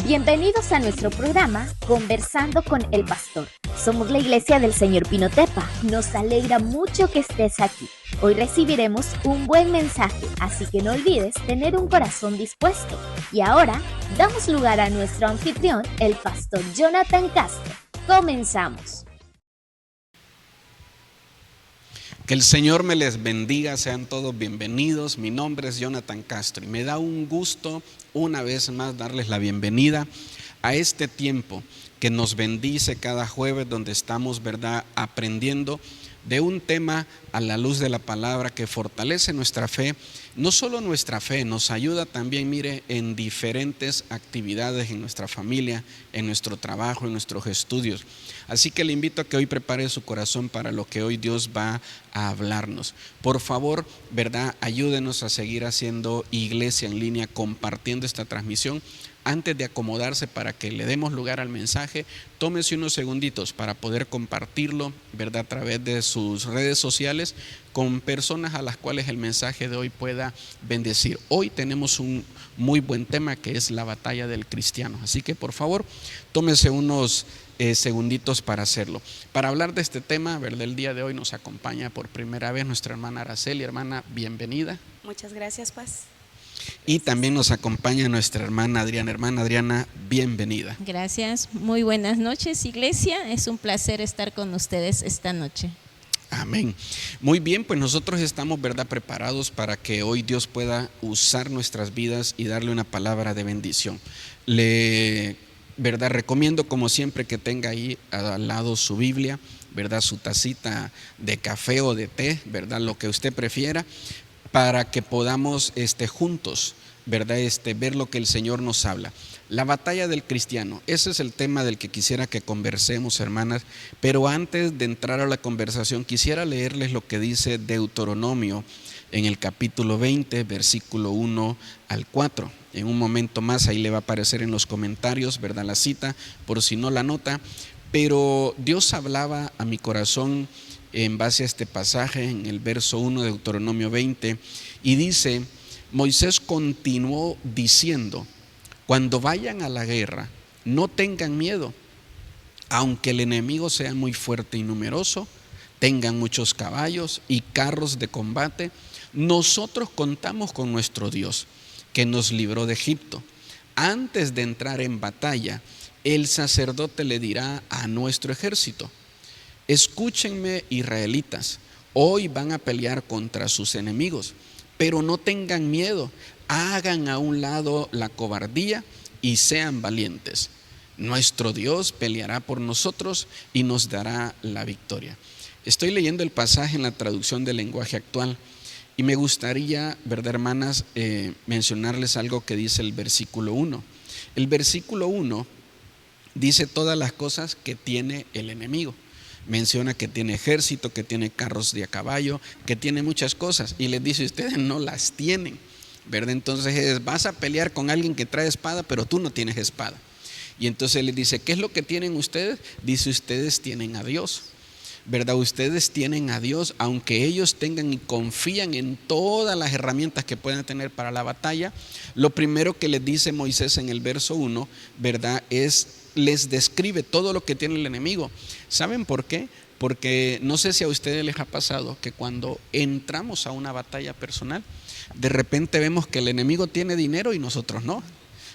Bienvenidos a nuestro programa Conversando con el Pastor. Somos la Iglesia del Señor Pinotepa. Nos alegra mucho que estés aquí. Hoy recibiremos un buen mensaje, así que no olvides tener un corazón dispuesto. Y ahora, damos lugar a nuestro anfitrión, el Pastor Jonathan Castro. Comenzamos. Que el Señor me les bendiga, sean todos bienvenidos. Mi nombre es Jonathan Castro y me da un gusto una vez más darles la bienvenida a este tiempo que nos bendice cada jueves, donde estamos, ¿verdad?, aprendiendo de un tema a la luz de la palabra que fortalece nuestra fe. No solo nuestra fe, nos ayuda también, mire, en diferentes actividades en nuestra familia, en nuestro trabajo, en nuestros estudios. Así que le invito a que hoy prepare su corazón para lo que hoy Dios va a hablarnos. Por favor, ¿verdad?, ayúdenos a seguir haciendo iglesia en línea, compartiendo esta transmisión. Antes de acomodarse para que le demos lugar al mensaje, tómese unos segunditos para poder compartirlo, ¿verdad?, a través de sus redes sociales con personas a las cuales el mensaje de hoy pueda bendecir. Hoy tenemos un muy buen tema que es la batalla del cristiano. Así que por favor, tómese unos segunditos para hacerlo. Para hablar de este tema, ¿verdad?, el día de hoy nos acompaña por primera vez nuestra hermana Araceli. Hermana, bienvenida. Muchas gracias, Paz. Y también nos acompaña nuestra hermana Adriana. Hermana Adriana, bienvenida. Gracias, muy buenas noches, iglesia. Es un placer estar con ustedes esta noche. Amén. Muy bien, pues nosotros estamos, ¿verdad?, preparados para que hoy Dios pueda usar nuestras vidas y darle una palabra de bendición. ¿Verdad?, recomiendo como siempre que tenga ahí al lado su Biblia, ¿verdad?, su tacita de café o de té, ¿verdad?, lo que usted prefiera, para que podamos juntos, ¿verdad?, ver lo que el Señor nos habla. La batalla del cristiano, ese es el tema del que quisiera que conversemos, hermanas. Pero antes de entrar a la conversación, quisiera leerles lo que dice Deuteronomio en el capítulo 20, versículo 1 al 4. En un momento más ahí le va a aparecer en los comentarios, ¿verdad?, la cita, por si no la nota. Pero Dios hablaba a mi corazón en base a este pasaje en el verso 1 de Deuteronomio 20, y dice: Moisés continuó diciendo: cuando vayan a la guerra, no tengan miedo, aunque el enemigo sea muy fuerte y numeroso, tengan muchos caballos y carros de combate. Nosotros contamos con nuestro Dios, que nos libró de Egipto. Antes de entrar en batalla, el sacerdote le dirá a nuestro ejército: escúchenme, israelitas, hoy van a pelear contra sus enemigos, pero no tengan miedo, hagan a un lado la cobardía y sean valientes. Nuestro Dios peleará por nosotros y nos dará la victoria. Estoy leyendo el pasaje en la traducción del lenguaje actual y me gustaría, ¿verdad, hermanas?, mencionarles algo que dice el versículo 1. El versículo 1 dice todas las cosas que tiene el enemigo. Menciona que tiene ejército, que tiene carros de a caballo, que tiene muchas cosas, y les dice: ustedes no las tienen, ¿verdad? Entonces vas a pelear con alguien que trae espada, pero tú no tienes espada. Y entonces les dice: ¿qué es lo que tienen ustedes? Dice: ustedes tienen a Dios, ¿verdad? Ustedes tienen a Dios, aunque ellos tengan y confían en todas las herramientas que puedan tener para la batalla. Lo primero que les dice Moisés en el verso 1, ¿verdad?, les describe todo lo que tiene el enemigo. ¿Saben por qué? Porque no sé si a ustedes les ha pasado que cuando entramos a una batalla personal, de repente vemos que el enemigo tiene dinero y nosotros no,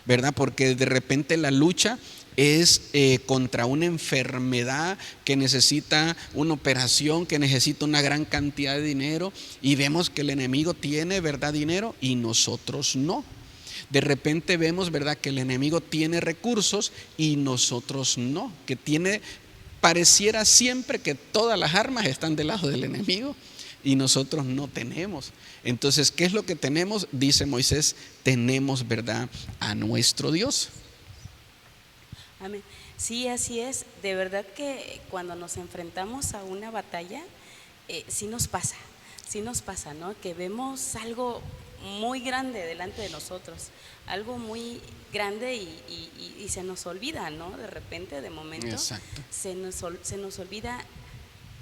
¿verdad? Porque de repente la lucha es contra una enfermedad que necesita una operación, que necesita una gran cantidad de dinero, y vemos que el enemigo tiene, ¿verdad?, dinero y nosotros no. De repente vemos, ¿verdad?, que el enemigo tiene recursos y nosotros no, que pareciera siempre que todas las armas están del lado del enemigo y nosotros no tenemos. Entonces, ¿qué es lo que tenemos? Dice Moisés: tenemos, ¿verdad?, a nuestro Dios. Amén. Sí, así es. De verdad que cuando nos enfrentamos a una batalla, sí nos pasa, ¿no? Que vemos algo muy grande delante de nosotros, algo muy grande y se nos olvida, ¿no? De repente, de momento, Exacto. se nos olvida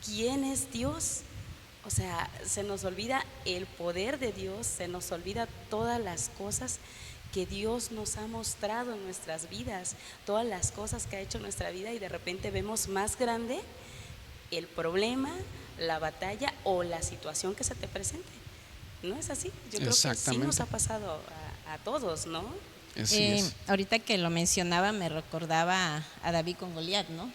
quién es Dios. O sea, se nos olvida el poder de Dios, se nos olvida todas las cosas que Dios nos ha mostrado en nuestras vidas, todas las cosas que ha hecho en nuestra vida, y de repente vemos más grande el problema, la batalla o la situación que se te presente. ¿No es así? Yo creo que sí nos ha pasado a todos, ¿no? Así es. Ahorita que lo mencionaba me recordaba a David con Goliat, ¿no?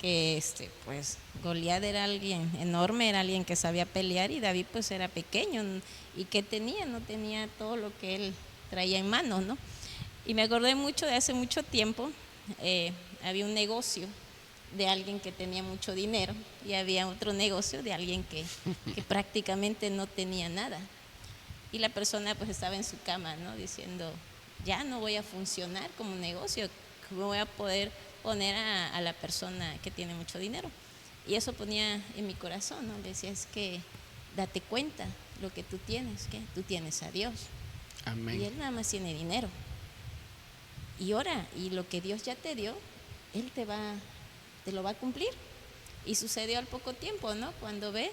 Que pues Goliat era alguien enorme, era alguien que sabía pelear, y David pues era pequeño, y que no tenía todo lo que él traía en mano, ¿no? Y me acordé mucho de hace mucho tiempo, había un negocio de alguien que tenía mucho dinero y había otro negocio de alguien que prácticamente no tenía nada, y la persona pues estaba en su cama, ¿no? Diciendo, ya no voy a funcionar como negocio, ¿cómo voy a poder poner a la persona que tiene mucho dinero? Y eso ponía en mi corazón, ¿no? Le decía, es que date cuenta lo que tú tienes, que tú tienes a Dios. Amén. Y Él nada más tiene dinero. Y ora, y lo que Dios ya te dio, Él te lo va a cumplir. Y sucedió al poco tiempo, ¿no? Cuando ve,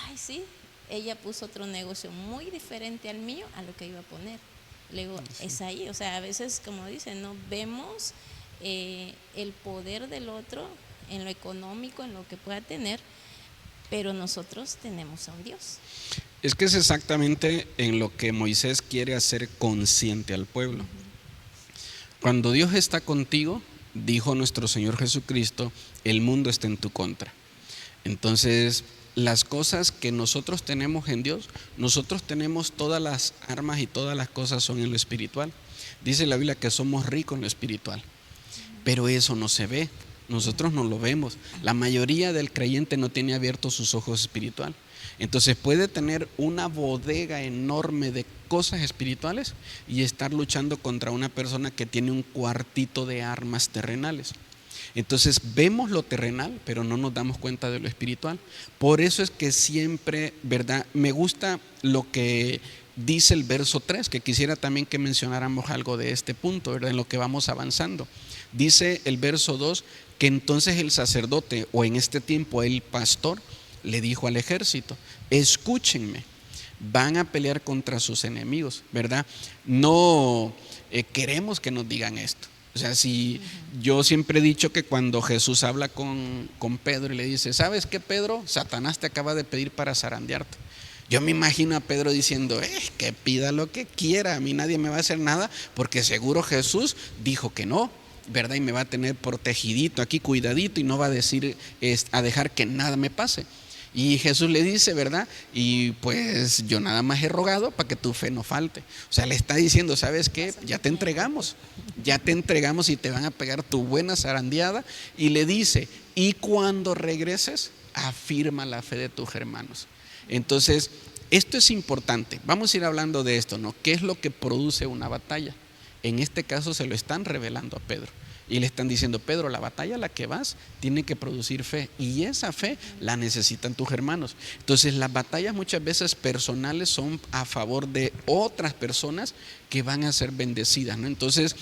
ay, sí, ella puso otro negocio muy diferente al mío, a lo que iba a poner. Le digo, sí. Es ahí, o sea, a veces, como dicen, no vemos el poder del otro en lo económico, en lo que pueda tener, pero nosotros tenemos a un Dios. Es que es exactamente en lo que Moisés quiere hacer consciente al pueblo. Cuando Dios está contigo, dijo nuestro Señor Jesucristo, el mundo está en tu contra. Entonces, las cosas que nosotros tenemos en Dios, nosotros tenemos todas las armas y todas las cosas son en lo espiritual. Dice la Biblia que somos ricos en lo espiritual, pero eso no se ve, nosotros no lo vemos. La mayoría del creyente no tiene abiertos sus ojos espirituales. Entonces puede tener una bodega enorme de cosas espirituales y estar luchando contra una persona que tiene un cuartito de armas terrenales. Entonces vemos lo terrenal, pero no nos damos cuenta de lo espiritual. Por eso es que siempre, ¿verdad? Me gusta lo que dice el verso 3, que quisiera también que mencionáramos algo de este punto, ¿verdad? En lo que vamos avanzando. Dice el verso 2 que entonces el sacerdote, o en este tiempo el pastor, le dijo al ejército, escúchenme, van a pelear contra sus enemigos, ¿verdad? No queremos que nos digan esto. O sea, si yo siempre he dicho que cuando Jesús habla con Pedro y le dice, ¿sabes qué, Pedro? Satanás te acaba de pedir para zarandearte. Yo me imagino a Pedro diciendo, que pida lo que quiera, a mí nadie me va a hacer nada, porque seguro Jesús dijo que no, ¿verdad? Y me va a tener protegidito aquí, cuidadito, y no va a decir, a dejar que nada me pase. Y Jesús le dice, ¿verdad? Y pues yo nada más he rogado para que tu fe no falte. O sea, le está diciendo, ¿sabes qué? Ya te entregamos y te van a pegar tu buena zarandeada. Y le dice, y cuando regreses, afirma la fe de tus hermanos. Entonces, esto es importante. Vamos a ir hablando de esto, ¿no? ¿Qué es lo que produce una batalla? En este caso se lo están revelando a Pedro. Y le están diciendo, Pedro, la batalla a la que vas tiene que producir fe, y esa fe la necesitan tus hermanos. Entonces las batallas muchas veces personales son a favor de otras personas que van a ser bendecidas, ¿no? Entonces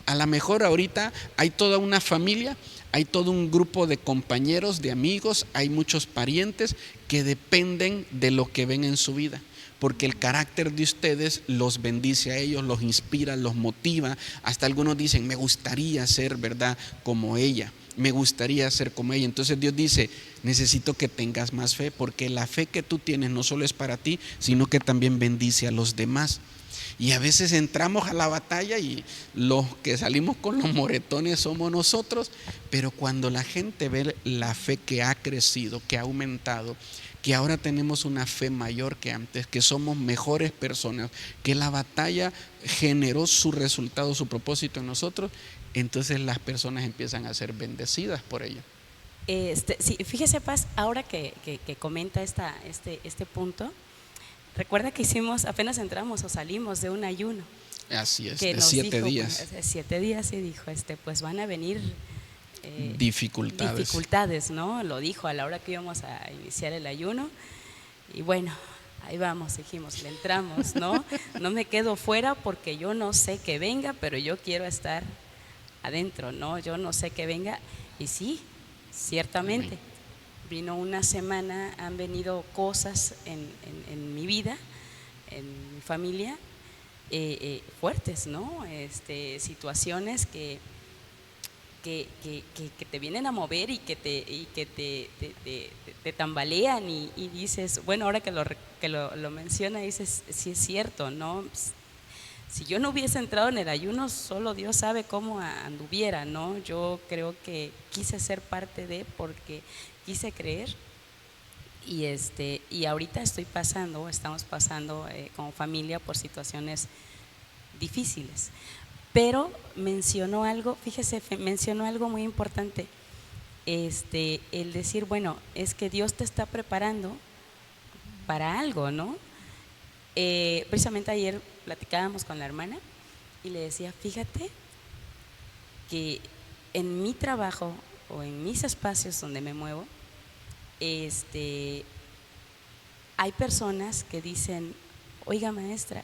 a lo mejor ahorita hay toda una familia, hay todo un grupo de compañeros, de amigos, hay muchos parientes que dependen de lo que ven en su vida, porque el carácter de ustedes los bendice a ellos, los inspira, los motiva. Hasta algunos dicen, me gustaría ser, ¿verdad?, como ella, me gustaría ser como ella. Entonces Dios dice, necesito que tengas más fe, porque la fe que tú tienes no solo es para ti, sino que también bendice a los demás. Y a veces entramos a la batalla y los que salimos con los moretones somos nosotros, pero cuando la gente ve la fe que ha crecido, que ha aumentado, que ahora tenemos una fe mayor que antes, que somos mejores personas, que la batalla generó su resultado, su propósito en nosotros, entonces las personas empiezan a ser bendecidas por ello. Sí, fíjese, Paz, ahora que comenta este punto, recuerda que apenas entramos o salimos de un ayuno. Así es, que de 7 días. Pues, de 7 días, y dijo, pues van a venir dificultades, ¿no? Lo dijo a la hora que íbamos a iniciar el ayuno. Y bueno, ahí vamos, dijimos, le entramos, ¿no? No me quedo fuera porque yo no sé que venga, pero yo quiero estar adentro, ¿no? Yo no sé que venga. Y sí, ciertamente. Amén. Vino una semana, han venido cosas en mi vida, en mi familia, fuertes, ¿no? Situaciones que te vienen a mover y que te tambalean y dices, bueno, ahora que lo menciona, dices, sí es cierto, ¿no? Si yo no hubiese entrado en el ayuno, solo Dios sabe cómo anduviera, ¿no? Yo creo que quise ser parte de, porque quise creer y ahorita estamos pasando como familia por situaciones difíciles. Pero mencionó algo, fíjese, mencionó algo muy importante, el decir, bueno, es que Dios te está preparando para algo, ¿no? Precisamente ayer platicábamos con la hermana y le decía, fíjate que en mi trabajo o en mis espacios donde me muevo, hay personas que dicen, oiga maestra,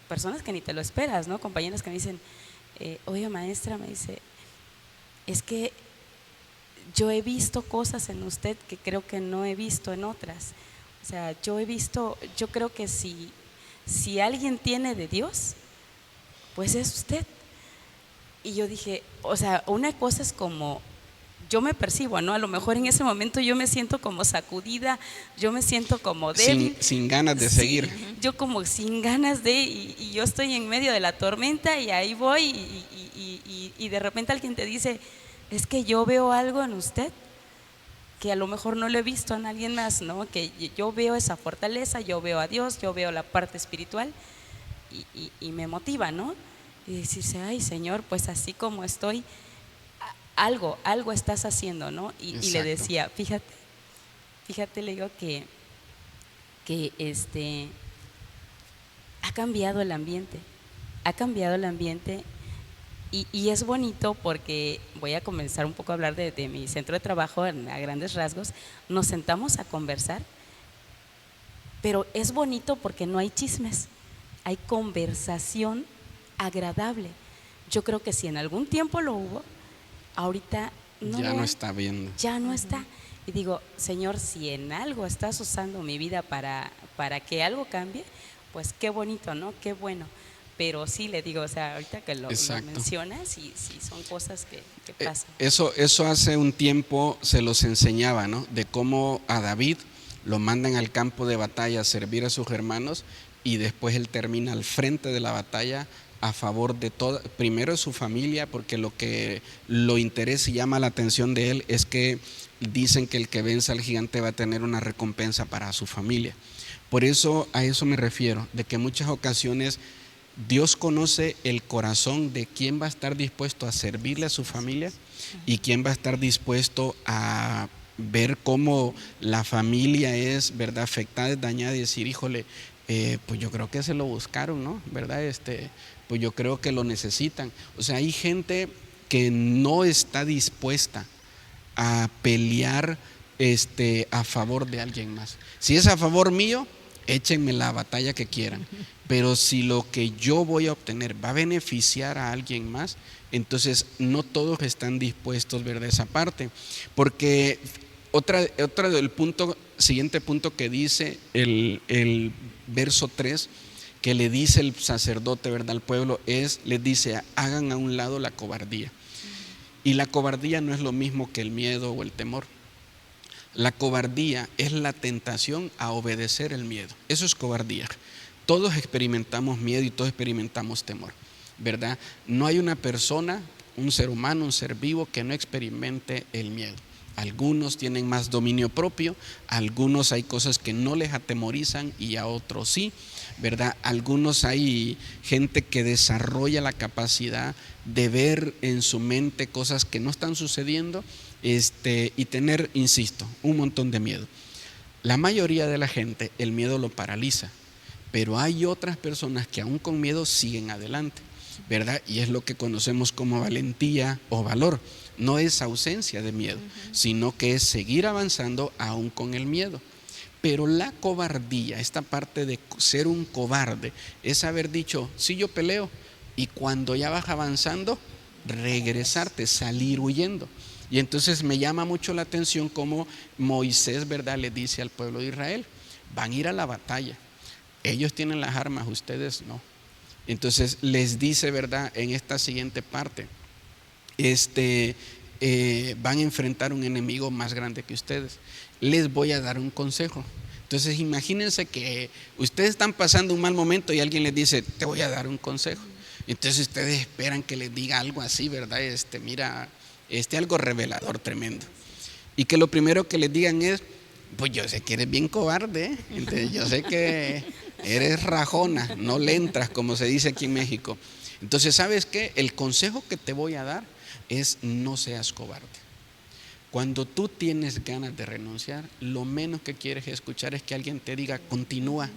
personas que ni te lo esperas, ¿no? Compañeras que me dicen, oiga maestra, me dice, es que yo he visto cosas en usted que creo que no he visto en otras. O sea, yo creo que si alguien tiene de Dios, pues es usted. Y yo dije, o sea, una cosa es como yo me percibo, ¿no? A lo mejor en ese momento yo me siento como sacudida, yo me siento como débil. Sin ganas de Sí, seguir. yo como sin ganas de, y yo estoy en medio de la tormenta y ahí voy y de repente alguien te dice, es que yo veo algo en usted que a lo mejor no lo he visto en alguien más, ¿no? Que yo veo esa fortaleza, yo veo a Dios, yo veo la parte espiritual y me motiva, ¿no? Y decirse, ay Señor, pues así como estoy, algo estás haciendo, ¿no? Y le decía, fíjate, le digo que ha cambiado el ambiente y es bonito porque voy a comenzar un poco a hablar de mi centro de trabajo a grandes rasgos. Nos sentamos a conversar, pero es bonito porque no hay chismes, hay conversación agradable. Yo creo que si en algún tiempo lo hubo, ahorita no está viendo. Ya no está. Y digo, Señor, si en algo estás usando mi vida para que algo cambie, pues qué bonito, ¿no? Qué bueno. Pero sí le digo, o sea, ahorita que lo mencionas, sí son cosas que pasan. Eso hace un tiempo se los enseñaba, ¿no? De cómo a David lo mandan al campo de batalla a servir a sus hermanos y después él termina al frente de la batalla a favor de primero de su familia, porque lo interesa y llama la atención de él es que dicen que el que venza al gigante va a tener una recompensa para su familia. Por eso a eso me refiero, de que en muchas ocasiones Dios conoce el corazón de quién va a estar dispuesto a servirle a su familia y quién va a estar dispuesto a ver cómo la familia es, ¿verdad?, afectada, dañada y decir, híjole, pues yo creo que se lo buscaron, ¿no? ¿Verdad? Pues yo creo que lo necesitan. O sea, hay gente que no está dispuesta a pelear a favor de alguien más. Si es a favor mío, échenme la batalla que quieran. Pero si lo que yo voy a obtener va a beneficiar a alguien más, entonces no todos están dispuestos, ¿verdad?, a esa parte. Porque otra del siguiente punto que dice el verso 3, que le dice el sacerdote, ¿verdad?, al pueblo, les dice, hagan a un lado la cobardía. Y la cobardía no es lo mismo que el miedo o el temor. La cobardía es la tentación a obedecer el miedo. Eso es cobardía. Todos experimentamos miedo y todos experimentamos temor, ¿verdad? No hay una persona, un ser humano, un ser vivo que no experimente el miedo. Algunos tienen más dominio propio, algunos hay cosas que no les atemorizan y a otros sí, ¿verdad? Algunos hay gente que desarrolla la capacidad de ver en su mente cosas que no están sucediendo y tener, insisto, un montón de miedo. La mayoría de la gente, el miedo lo paraliza, pero hay otras personas que aún con miedo siguen adelante, ¿verdad? Y es lo que conocemos como valentía o valor. No es ausencia de miedo, sino que es seguir avanzando aún con el miedo. Pero la cobardía, esta parte de ser un cobarde, es haber dicho, sí, yo peleo, y cuando ya vas avanzando, regresarte, salir huyendo. Y entonces me llama mucho la atención cómo Moisés, ¿verdad?, le dice al pueblo de Israel, van a ir a la batalla. Ellos tienen las armas, ustedes no. Entonces les dice, ¿verdad? En esta siguiente parte, van a enfrentar un enemigo más grande que ustedes. Les voy a dar un consejo. Entonces imagínense que ustedes están pasando un mal momento y alguien les dice, te voy a dar un consejo. Entonces ustedes esperan que les diga algo así, ¿verdad? Mira, algo revelador tremendo. Y que lo primero que les digan es, pues yo sé que eres bien cobarde, ¿eh? Entonces, yo sé que eres rajona, no le entras, como se dice aquí en México. Entonces, ¿sabes qué? El consejo que te voy a dar es no seas cobarde. Cuando tú tienes ganas de renunciar, lo menos que quieres escuchar es que alguien te diga, continúa.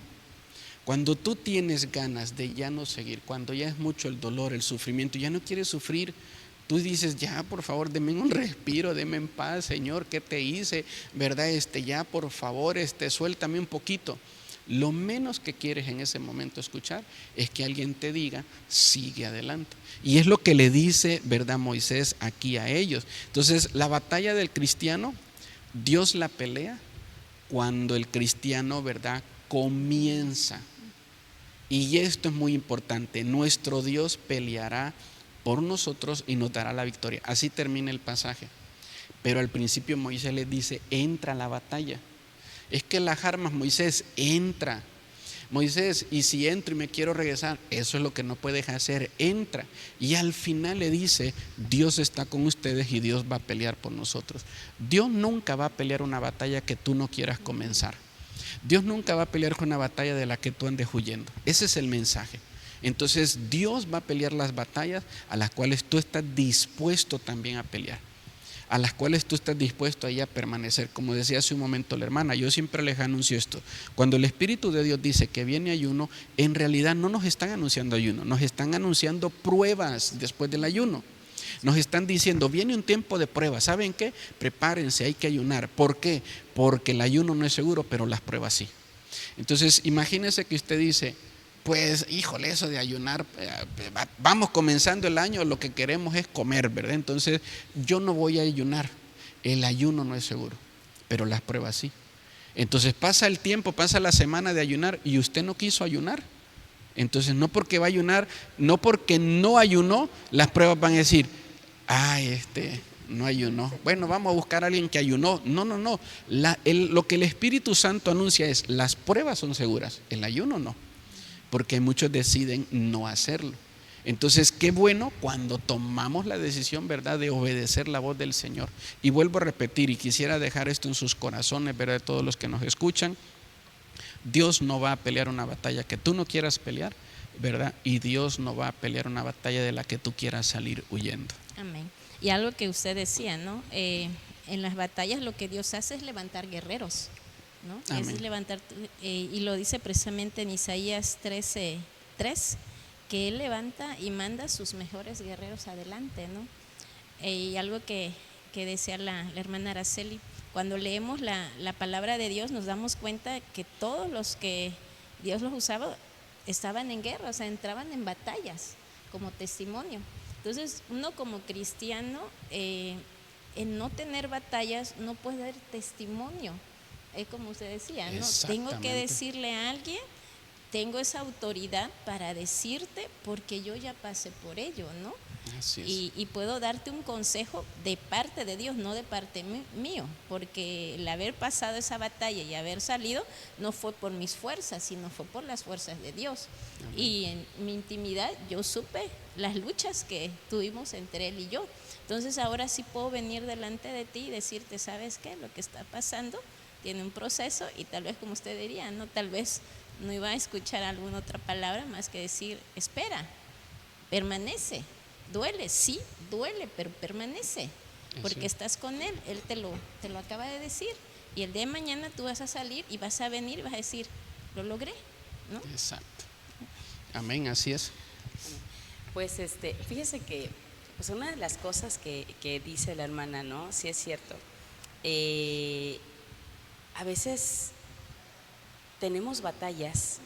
Cuando tú tienes ganas de ya no seguir, cuando ya es mucho el dolor, el sufrimiento, ya no quieres sufrir, tú dices, ya por favor, deme un respiro, deme en paz, Señor, ¿qué te hice? ¿Verdad? Ya por favor, suéltame un poquito. Lo menos que quieres en ese momento escuchar es que alguien te diga, sigue adelante. Y es lo que le dice, ¿verdad? Moisés aquí a ellos. Entonces, la batalla del cristiano, Dios la pelea cuando el cristiano, ¿verdad? Comienza. Y esto es muy importante, nuestro Dios peleará por nosotros y nos dará la victoria. Así termina el pasaje. Pero al principio Moisés les dice, entra a la batalla. Es que las armas, Moisés, entra. Moisés, y si entro y me quiero regresar, eso es lo que no puedes hacer, entra. Y al final le dice, Dios está con ustedes y Dios va a pelear por nosotros. Dios nunca va a pelear una batalla que tú no quieras comenzar. Dios nunca va a pelear con una batalla de la que tú andes huyendo. Ese es el mensaje. Entonces Dios va a pelear las batallas a las cuales tú estás dispuesto también a pelear, a las cuales tú estás dispuesto ahí a permanecer. Como decía hace un momento la hermana, yo siempre les anuncio esto: cuando el Espíritu de Dios dice que viene ayuno, en realidad no nos están anunciando ayuno, nos están anunciando pruebas después del ayuno. Nos están diciendo, viene un tiempo de prueba, ¿saben qué? Prepárense, hay que ayunar. ¿Por qué? Porque el ayuno no es seguro, pero las pruebas sí. Entonces imagínense que usted dice, pues híjole, eso de ayunar, vamos comenzando el año, lo que queremos es comer, ¿verdad? Entonces yo no voy a ayunar. El ayuno no es seguro, pero las pruebas sí. Entonces pasa el tiempo, pasa la semana de ayunar y usted no quiso ayunar. Entonces no porque va a ayunar, no porque no ayunó, las pruebas van a decir, no ayunó, bueno, vamos a buscar a alguien que ayunó. No. Lo que el Espíritu Santo anuncia es, las pruebas son seguras, el ayuno no, porque muchos deciden no hacerlo. Entonces qué bueno cuando tomamos la decisión, ¿verdad?, de obedecer la voz del Señor. Y vuelvo a repetir, y quisiera dejar esto en sus corazones, ¿verdad?, de todos los que nos escuchan. Dios no va a pelear una batalla que tú no quieras pelear, ¿verdad? Y Dios no va a pelear una batalla de la que tú quieras salir huyendo. Amén. Y algo que usted decía, ¿no? En las batallas lo que Dios hace es levantar guerreros, ¿no? Amén. Es levantar, y lo dice precisamente en Isaías 13:3, que Él levanta y manda a sus mejores guerreros adelante, ¿no? Y algo que decía la hermana Araceli, cuando leemos la palabra de Dios nos damos cuenta que todos los que Dios los usaba estaban en guerra, o sea, entraban en batallas como testimonio. Entonces uno como cristiano, en no tener batallas no puede dar testimonio, es como usted decía, ¿no? Tengo que decirle a alguien, tengo esa autoridad para decirte porque yo ya pasé por ello, ¿no? Así es. Y puedo darte un consejo de parte de Dios, no de parte mío, porque el haber pasado esa batalla y haber salido no fue por mis fuerzas, sino fue por las fuerzas de Dios. Amén. Y en mi intimidad yo supe las luchas que tuvimos entre Él y yo. Entonces ahora sí puedo venir delante de ti y decirte, ¿sabes qué? Lo que está pasando tiene un proceso, y tal vez, como usted diría, ¿no? Tal vez no iba a escuchar alguna otra palabra más que decir, espera, permanece. Duele, sí, duele, pero permanece, porque estás con Él, Él te lo acaba de decir, y el día de mañana tú vas a salir y vas a venir y vas a decir, lo logré, ¿no? Exacto. Amén, así es. Pues fíjese que pues una de las cosas que dice la hermana, ¿no? Sí es cierto. A veces tenemos batallas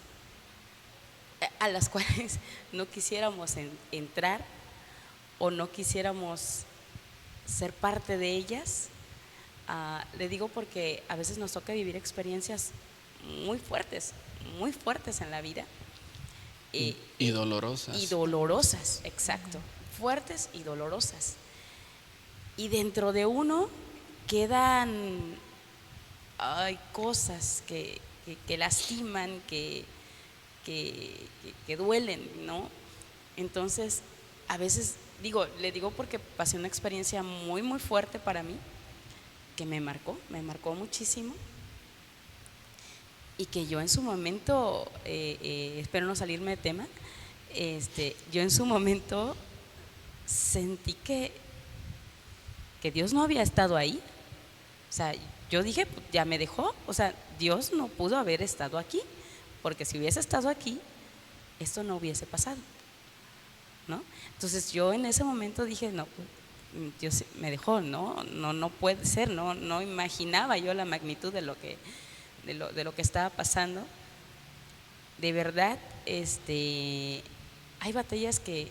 a las cuales no quisiéramos entrar o no quisiéramos ser parte de ellas. Le digo porque a veces nos toca vivir experiencias muy fuertes en la vida, Y dolorosas. Y dolorosas, exacto. Fuertes y dolorosas. Y dentro de uno quedan cosas que lastiman, que duelen, ¿no? Entonces, a veces le digo porque pasé una experiencia muy, muy fuerte para mí, que me marcó muchísimo, y que yo en su momento, espero no salirme de tema, yo en su momento sentí que Dios no había estado ahí. O sea, yo dije, ya me dejó, o sea, Dios no pudo haber estado aquí, porque si hubiese estado aquí, esto no hubiese pasado, ¿no? Entonces yo en ese momento dije, no, Dios me dejó, no puede ser, no imaginaba yo la magnitud de lo que estaba pasando. De verdad, hay batallas que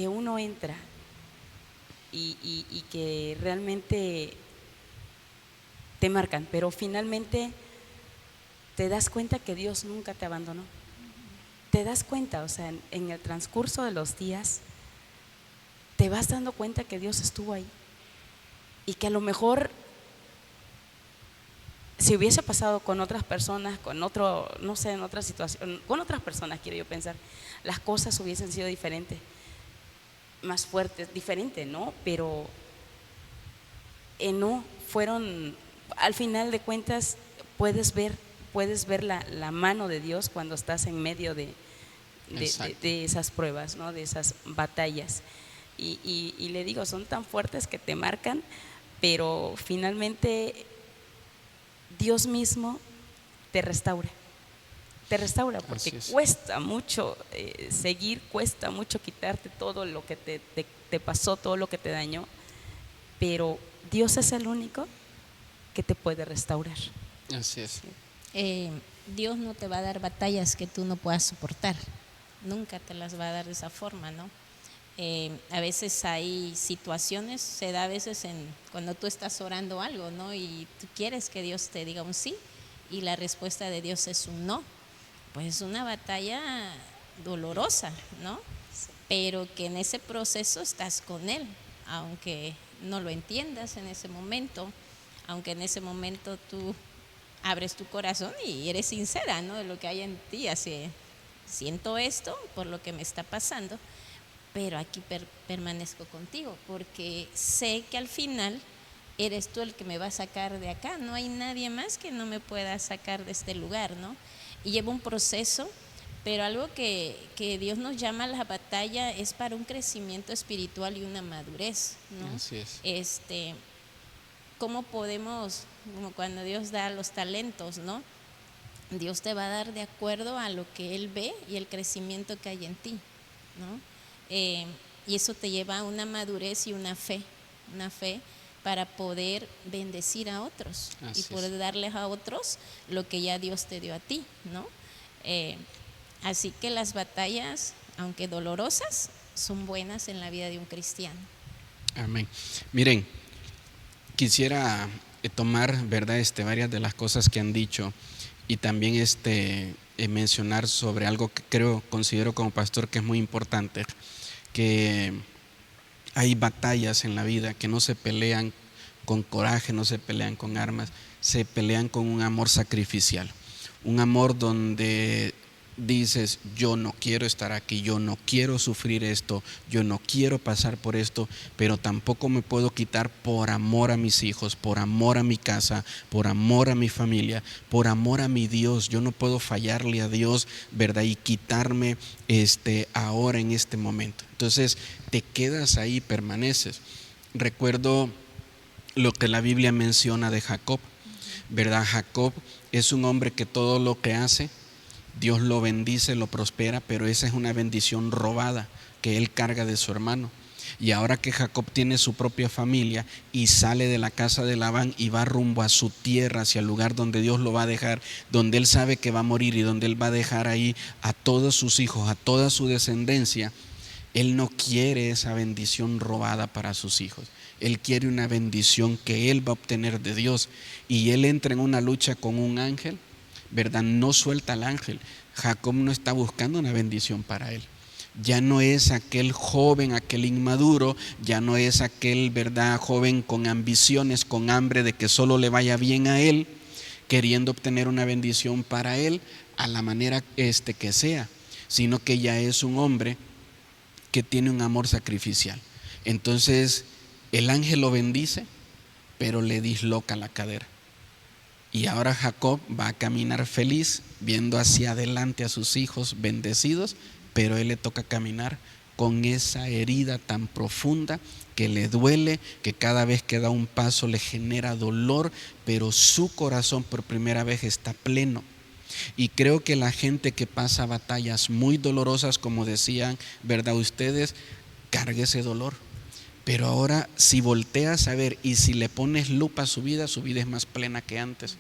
uno entra y que realmente te marcan, pero finalmente te das cuenta que Dios nunca te abandonó. Te das cuenta, o sea, en el transcurso de los días te vas dando cuenta que Dios estuvo ahí, y que a lo mejor si hubiese pasado con otras personas, con otro, no sé, en otra situación, con otras personas, quiero yo pensar, las cosas hubiesen sido diferentes, más fuertes, diferentes, ¿no? Pero no fueron, al final de cuentas puedes ver la mano de Dios cuando estás en medio de esas pruebas, ¿no? De esas batallas. Y le digo, son tan fuertes que te marcan, pero finalmente Dios mismo te restaura, porque cuesta mucho seguir, cuesta mucho quitarte todo lo que te pasó, todo lo que te dañó, pero Dios es el único que te puede restaurar. Así es. Dios no te va a dar batallas que tú no puedas soportar, nunca te las va a dar de esa forma, ¿no? A veces hay situaciones, se da a veces cuando tú estás orando algo, ¿no? Y tú quieres que Dios te diga un sí y la respuesta de Dios es un no. Pues es una batalla dolorosa, ¿no? Pero que en ese proceso estás con Él, aunque no lo entiendas en ese momento, aunque en ese momento tú abres tu corazón y eres sincera, ¿no? De lo que hay en ti, así, siento esto por lo que me está pasando, pero aquí permanezco contigo, porque sé que al final eres tú el que me va a sacar de acá, no hay nadie más que no me pueda sacar de este lugar, ¿no? Y lleva un proceso, pero algo que Dios nos llama a la batalla es para un crecimiento espiritual y una madurez, ¿no? Así es. ¿Cómo podemos, como cuando Dios da los talentos, ¿no? Dios te va a dar de acuerdo a lo que Él ve y el crecimiento que hay en ti, ¿no? Y eso te lleva a una madurez y una fe para poder bendecir a otros. Así y poder darles a otros lo que ya Dios te dio a ti, ¿no? Así que las batallas, aunque dolorosas, son buenas en la vida de un cristiano. Amén. Miren, quisiera tomar, ¿verdad? Varias de las cosas que han dicho y también mencionar sobre algo que considero como pastor que es muy importante, que hay batallas en la vida que no se pelean con coraje, no se pelean con armas, se pelean con un amor sacrificial, un amor donde dices, yo no quiero estar aquí, yo no quiero sufrir esto, yo no quiero pasar por esto, pero tampoco me puedo quitar por amor a mis hijos, por amor a mi casa, por amor a mi familia, por amor a mi Dios. Yo no puedo fallarle a Dios, ¿verdad? Y quitarme ahora en este momento. Entonces te quedas ahí, permaneces. Recuerdo lo que la Biblia menciona de Jacob, ¿verdad? Jacob es un hombre que todo lo que hace, Dios lo bendice, lo prospera, pero esa es una bendición robada que él carga de su hermano. Y ahora que Jacob tiene su propia familia y sale de la casa de Labán y va rumbo a su tierra, hacia el lugar donde Dios lo va a dejar, donde él sabe que va a morir y donde él va a dejar ahí a todos sus hijos, a toda su descendencia, él no quiere esa bendición robada para sus hijos. Él quiere una bendición que él va a obtener de Dios. Y él entra en una lucha con un ángel, ¿verdad? No suelta al ángel. Jacob no está buscando una bendición para él. Ya no es aquel joven, aquel inmaduro, ya no es aquel, ¿verdad?, joven con ambiciones, con hambre de que solo le vaya bien a él, queriendo obtener una bendición para él a la manera que sea, sino que ya es un hombre que tiene un amor sacrificial. Entonces el ángel lo bendice, pero le disloca la cadera. Y ahora Jacob va a caminar feliz, viendo hacia adelante a sus hijos bendecidos, pero a él le toca caminar con esa herida tan profunda que le duele, que cada vez que da un paso le genera dolor, pero su corazón por primera vez está pleno. Y creo que la gente que pasa batallas muy dolorosas, como decían, ¿verdad ustedes?, carga ese dolor. Pero ahora si volteas a ver y si le pones lupa a su vida es más plena que antes.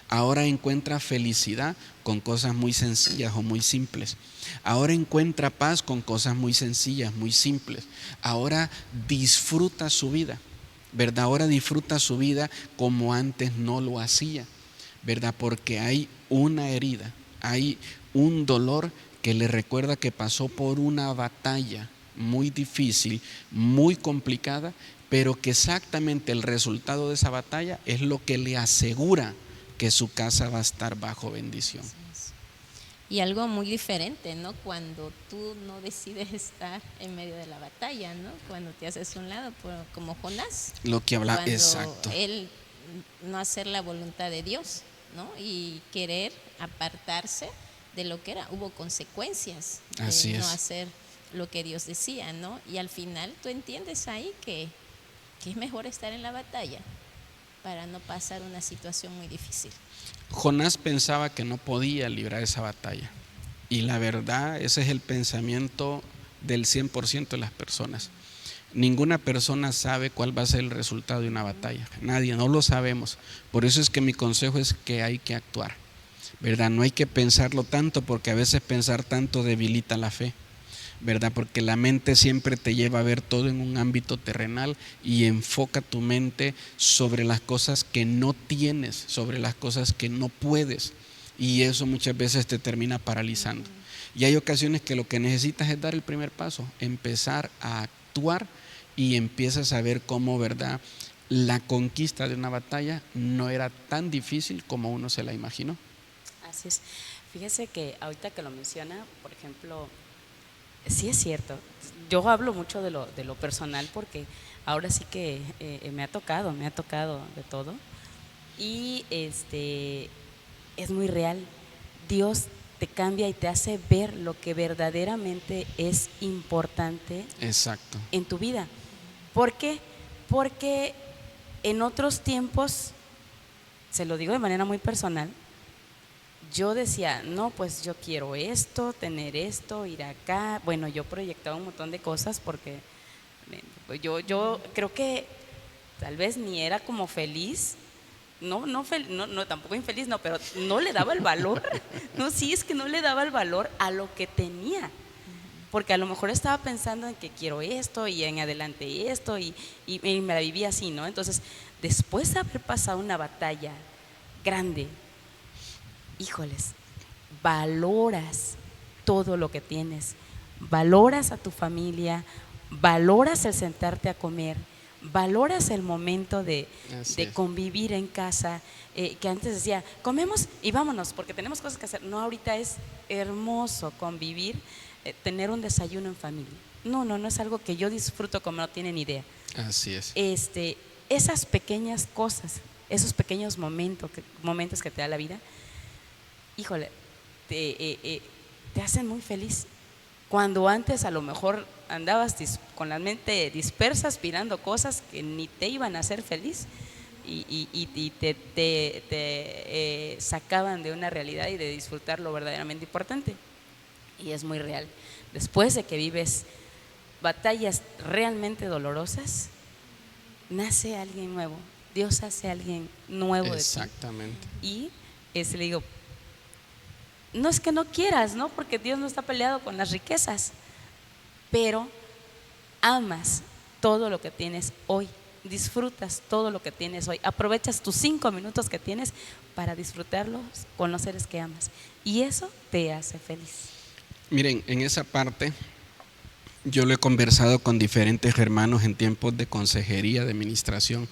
Ahora encuentra felicidad con cosas muy sencillas o muy simples. Ahora encuentra paz con cosas muy sencillas, muy simples. Ahora disfruta su vida, ¿verdad? Ahora disfruta su vida como antes no lo hacía, ¿verdad? Porque hay una herida, hay un dolor que le recuerda que pasó por una batalla muy difícil, muy complicada, pero que exactamente el resultado de esa batalla es lo que le asegura que su casa va a estar bajo bendición. Y algo muy diferente, ¿no? Cuando tú no decides estar en medio de la batalla, ¿no? Cuando te haces un lado, como Jonás. Lo que habla, cuando exacto. Él no hacer la voluntad de Dios, ¿no? Y querer apartarse de lo que era. Hubo consecuencias de Así no es. hacer lo que Dios decía, ¿no? Y al final tú entiendes ahí que es mejor estar en la batalla para no pasar una situación muy difícil. Jonás pensaba que no podía librar esa batalla, y la verdad, ese es el pensamiento del 100% de las personas. Ninguna persona sabe cuál va a ser el resultado de una batalla, nadie, no lo sabemos. Por eso es que mi consejo es que hay que actuar, ¿verdad? No hay que pensarlo tanto, porque a veces pensar tanto debilita la fe, ¿verdad? Porque la mente siempre te lleva a ver todo en un ámbito terrenal, y enfoca tu mente sobre las cosas que no tienes, sobre las cosas que no puedes, y eso muchas veces te termina paralizando. Y hay ocasiones que lo que necesitas es dar el primer paso, empezar a actuar, y empiezas a ver cómo, ¿verdad?, la conquista de una batalla no era tan difícil como uno se la imaginó. Así es. Fíjese que ahorita que lo menciona, por ejemplo, sí es cierto. Yo hablo mucho de lo personal, porque ahora sí que me ha tocado de todo, y es muy real. Dios te cambia y te hace ver lo que verdaderamente es importante. Exacto. En tu vida. ¿Por qué? Porque en otros tiempos, se lo digo de manera muy personal, yo decía, no, pues yo quiero esto, tener esto, ir acá. Bueno, yo proyectaba un montón de cosas, porque yo creo que tal vez ni era como feliz, no, tampoco infeliz, no, pero no le daba el valor. No, sí, es que no le daba el valor a lo que tenía, porque a lo mejor estaba pensando en que quiero esto y en adelante esto, y me la vivía así, ¿no? Entonces, después de haber pasado una batalla grande, híjoles, valoras todo lo que tienes, valoras a tu familia, valoras el sentarte a comer, valoras el momento de convivir en casa, que antes decía, comemos y vámonos porque tenemos cosas que hacer. No, ahorita es hermoso convivir, tener un desayuno en familia. No es algo que yo disfruto como no tienen idea. Así es. Esas pequeñas cosas, esos pequeños momentos que te da la vida, híjole, te hacen muy feliz. Cuando antes a lo mejor andabas con la mente dispersa, aspirando cosas que ni te iban a hacer feliz, y te sacaban de una realidad y de disfrutar lo verdaderamente importante. Y es muy real. Después de que vives batallas realmente dolorosas, nace alguien nuevo. Dios hace alguien nuevo de ti. Exactamente. Y le digo, no es que no quieras, ¿no? Porque Dios no está peleado con las riquezas, pero amas todo lo que tienes hoy, disfrutas todo lo que tienes hoy, aprovechas tus 5 minutos que tienes para disfrutarlos con los seres que amas, y eso te hace feliz. Miren, en esa parte yo lo he conversado con diferentes hermanos en tiempos de consejería, de administración,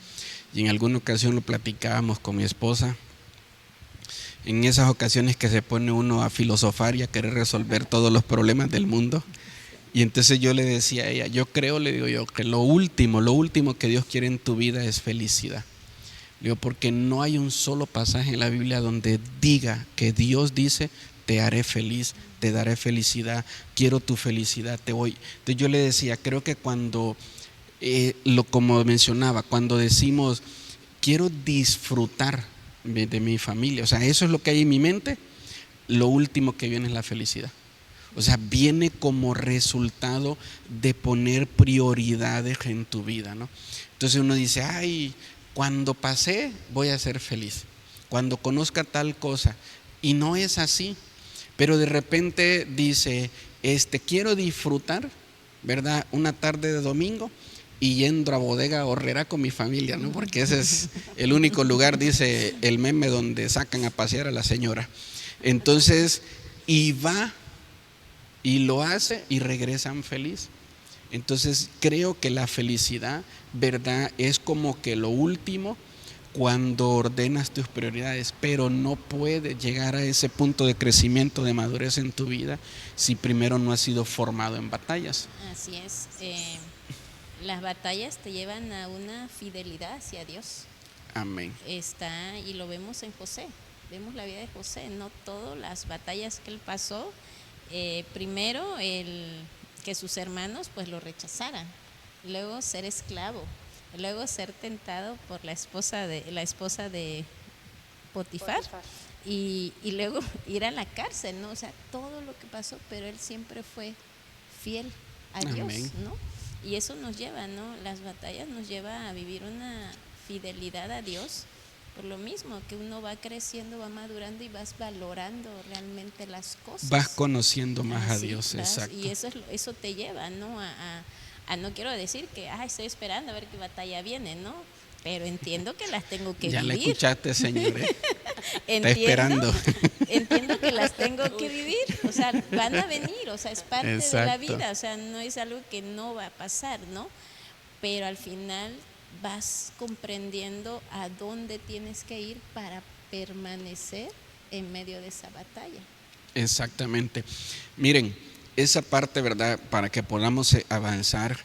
y en alguna ocasión lo platicábamos con mi esposa. En esas ocasiones que se pone uno a filosofar y a querer resolver todos los problemas del mundo. Y entonces yo le decía a ella, yo creo, le digo yo, que lo último que Dios quiere en tu vida es felicidad. Le digo, porque no hay un solo pasaje en la Biblia donde diga que Dios dice, te haré feliz, te daré felicidad, quiero tu felicidad, te voy. Entonces yo le decía, creo que cuando, como mencionaba, cuando decimos, quiero disfrutar de mi familia, o sea, eso es lo que hay en mi mente, lo último que viene es la felicidad. O sea, viene como resultado de poner prioridades en tu vida, ¿no? Entonces uno dice, ay, cuando pase voy a ser feliz, cuando conozca tal cosa, y no es así. Pero de repente dice, quiero disfrutar, ¿verdad? Una tarde de domingo y yendo a Bodega Horrera con mi familia, ¿no? Porque ese es el único lugar, dice el meme, donde sacan a pasear a la señora. Entonces, y va y lo hace y regresan feliz. Entonces creo que la felicidad, ¿verdad?, es como que lo último cuando ordenas tus prioridades, pero no puedes llegar a ese punto de crecimiento, de madurez en tu vida si primero no has sido formado en batallas. Así es. Las batallas te llevan a una fidelidad hacia Dios. Amén. Y lo vemos en José. Vemos la vida de José, no todas las batallas que él pasó. Primero que sus hermanos pues lo rechazaran, luego ser esclavo, luego ser tentado por la esposa de Potifar. Y luego ir a la cárcel, ¿no? O sea, todo lo que pasó, pero él siempre fue fiel a Dios, Amén. ¿no? Y eso nos lleva, ¿no? Las batallas nos lleva a vivir una fidelidad a Dios. Por lo mismo que uno va creciendo, va madurando y vas valorando realmente las cosas. Vas conociendo más a Así, Dios, exacto. Y eso te lleva, ¿no? A no quiero decir que estoy esperando a ver qué batalla viene, ¿no? Pero entiendo que las tengo que ya vivir. Ya la escuchaste, señor. Está Entiendo, esperando. entiendo que las tengo que vivir. O sea, van a venir, o sea, es parte Exacto. de la vida. O sea, no es algo que no va a pasar, ¿no? Pero al final vas comprendiendo a dónde tienes que ir para permanecer en medio de esa batalla. Exactamente. Miren, esa parte, ¿verdad? Para que podamos avanzar,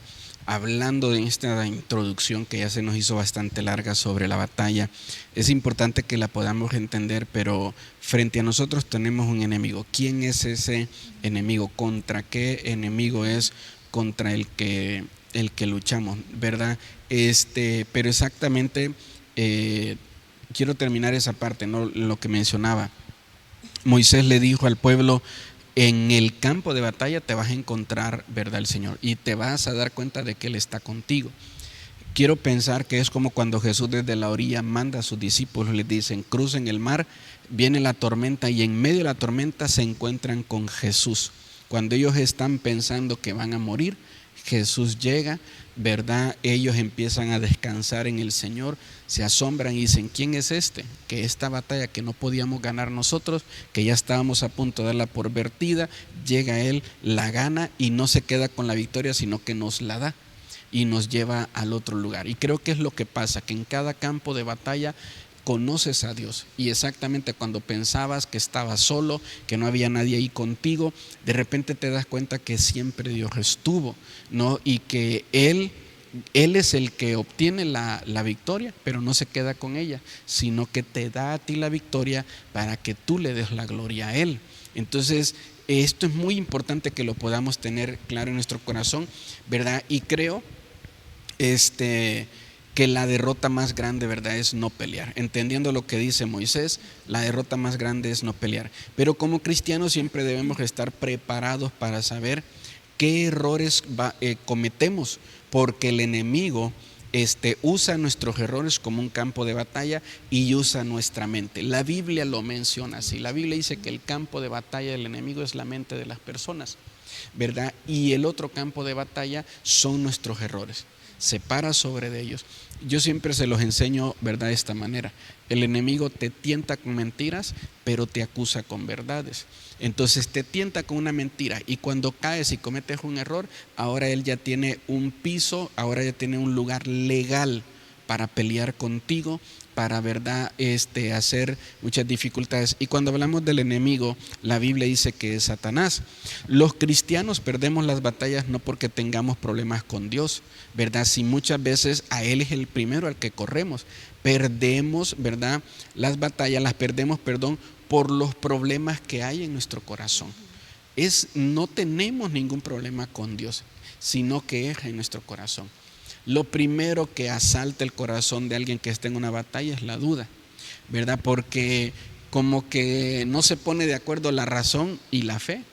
hablando de esta introducción que ya se nos hizo bastante larga sobre la batalla, es importante que la podamos entender, pero frente a nosotros tenemos un enemigo. ¿Quién es ese enemigo? ¿Contra qué enemigo es? Contra el que luchamos, ¿verdad? Pero exactamente, quiero terminar esa parte, ¿no? Lo que mencionaba. Moisés le dijo al pueblo, en el campo de batalla te vas a encontrar, ¿verdad?, el Señor, y te vas a dar cuenta de que Él está contigo. Quiero pensar que es como cuando Jesús desde la orilla manda a sus discípulos, les dicen, crucen el mar, viene la tormenta, y en medio de la tormenta se encuentran con Jesús. Cuando ellos están pensando que van a morir, Jesús llega, ¿verdad? Ellos empiezan a descansar en el Señor, se asombran y dicen, ¿quién es este? Que esta batalla que no podíamos ganar nosotros, que ya estábamos a punto de darla por vertida, llega Él, la gana y no se queda con la victoria, sino que nos la da y nos lleva al otro lugar. Y creo que es lo que pasa, que en cada campo de batalla conoces a Dios, y exactamente cuando pensabas que estabas solo, que no había nadie ahí contigo, de repente te das cuenta que siempre Dios estuvo, ¿no? Y que Él es el que obtiene la victoria, pero no se queda con ella, sino que te da a ti la victoria para que tú le des la gloria a Él. Entonces, esto es muy importante que lo podamos tener claro en nuestro corazón, ¿verdad? Y creo que la derrota más grande, ¿verdad?, es no pelear. Entendiendo lo que dice Moisés, la derrota más grande es no pelear. Pero como cristianos siempre debemos estar preparados para saber qué errores cometemos, porque el enemigo usa nuestros errores como un campo de batalla y usa nuestra mente. La Biblia lo menciona así. La Biblia dice que el campo de batalla del enemigo es la mente de las personas. ¿verdad? Y el otro campo de batalla son nuestros errores. Se para sobre de ellos. Yo siempre se los enseño, ¿verdad? De esta manera. El enemigo te tienta con mentiras, pero te acusa con verdades. Entonces te tienta con una mentira y cuando caes y cometes un error, ahora él ya tiene un piso, ahora ya tiene un lugar legal para pelear contigo, para, ¿verdad?, hacer muchas dificultades. Y cuando hablamos del enemigo, la Biblia dice que es Satanás. Los cristianos perdemos las batallas no porque tengamos problemas con Dios, ¿verdad? Si muchas veces a Él es el primero al que corremos. Perdemos, ¿verdad?, las batallas, las perdemos, por los problemas que hay en nuestro corazón. No tenemos ningún problema con Dios, sino que es en nuestro corazón. Lo primero que asalta el corazón de alguien que está en una batalla es la duda, ¿verdad? Porque como que no se pone de acuerdo la razón y la fe.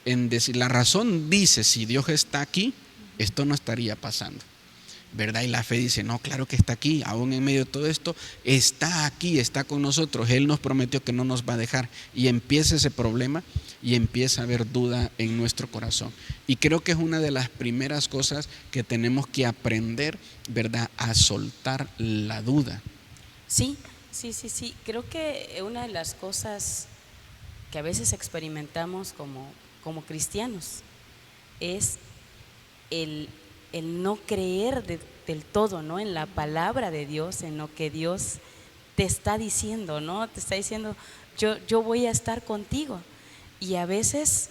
En decir, la razón dice, si Dios está aquí, esto no estaría pasando, ¿verdad? Y la fe dice, no, claro que está aquí, aún en medio de todo esto, está aquí, está con nosotros. Él nos prometió que no nos va a dejar. Y empieza ese problema y empieza a haber duda en nuestro corazón. Y creo que es una de las primeras cosas que tenemos que aprender, ¿verdad?, a soltar la duda. Sí. Creo que una de las cosas que a veces experimentamos como cristianos es el no creer del todo, ¿no?, en la palabra de Dios, en lo que Dios te está diciendo, ¿no? Te está diciendo, yo voy a estar contigo. Y a veces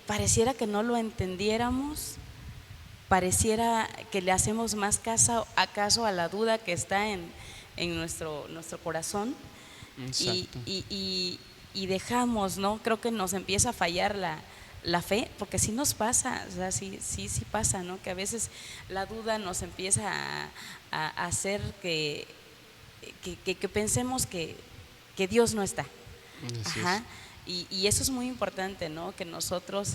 pareciera que no lo entendiéramos, pareciera que le hacemos más caso a la duda que está en nuestro corazón. Y dejamos, ¿no? Creo que nos empieza a fallar la fe, porque sí nos pasa, o sea, sí pasa, ¿no? Que a veces la duda nos empieza a hacer que pensemos que Dios no está. Ajá. Y eso es muy importante, ¿no? Que nosotros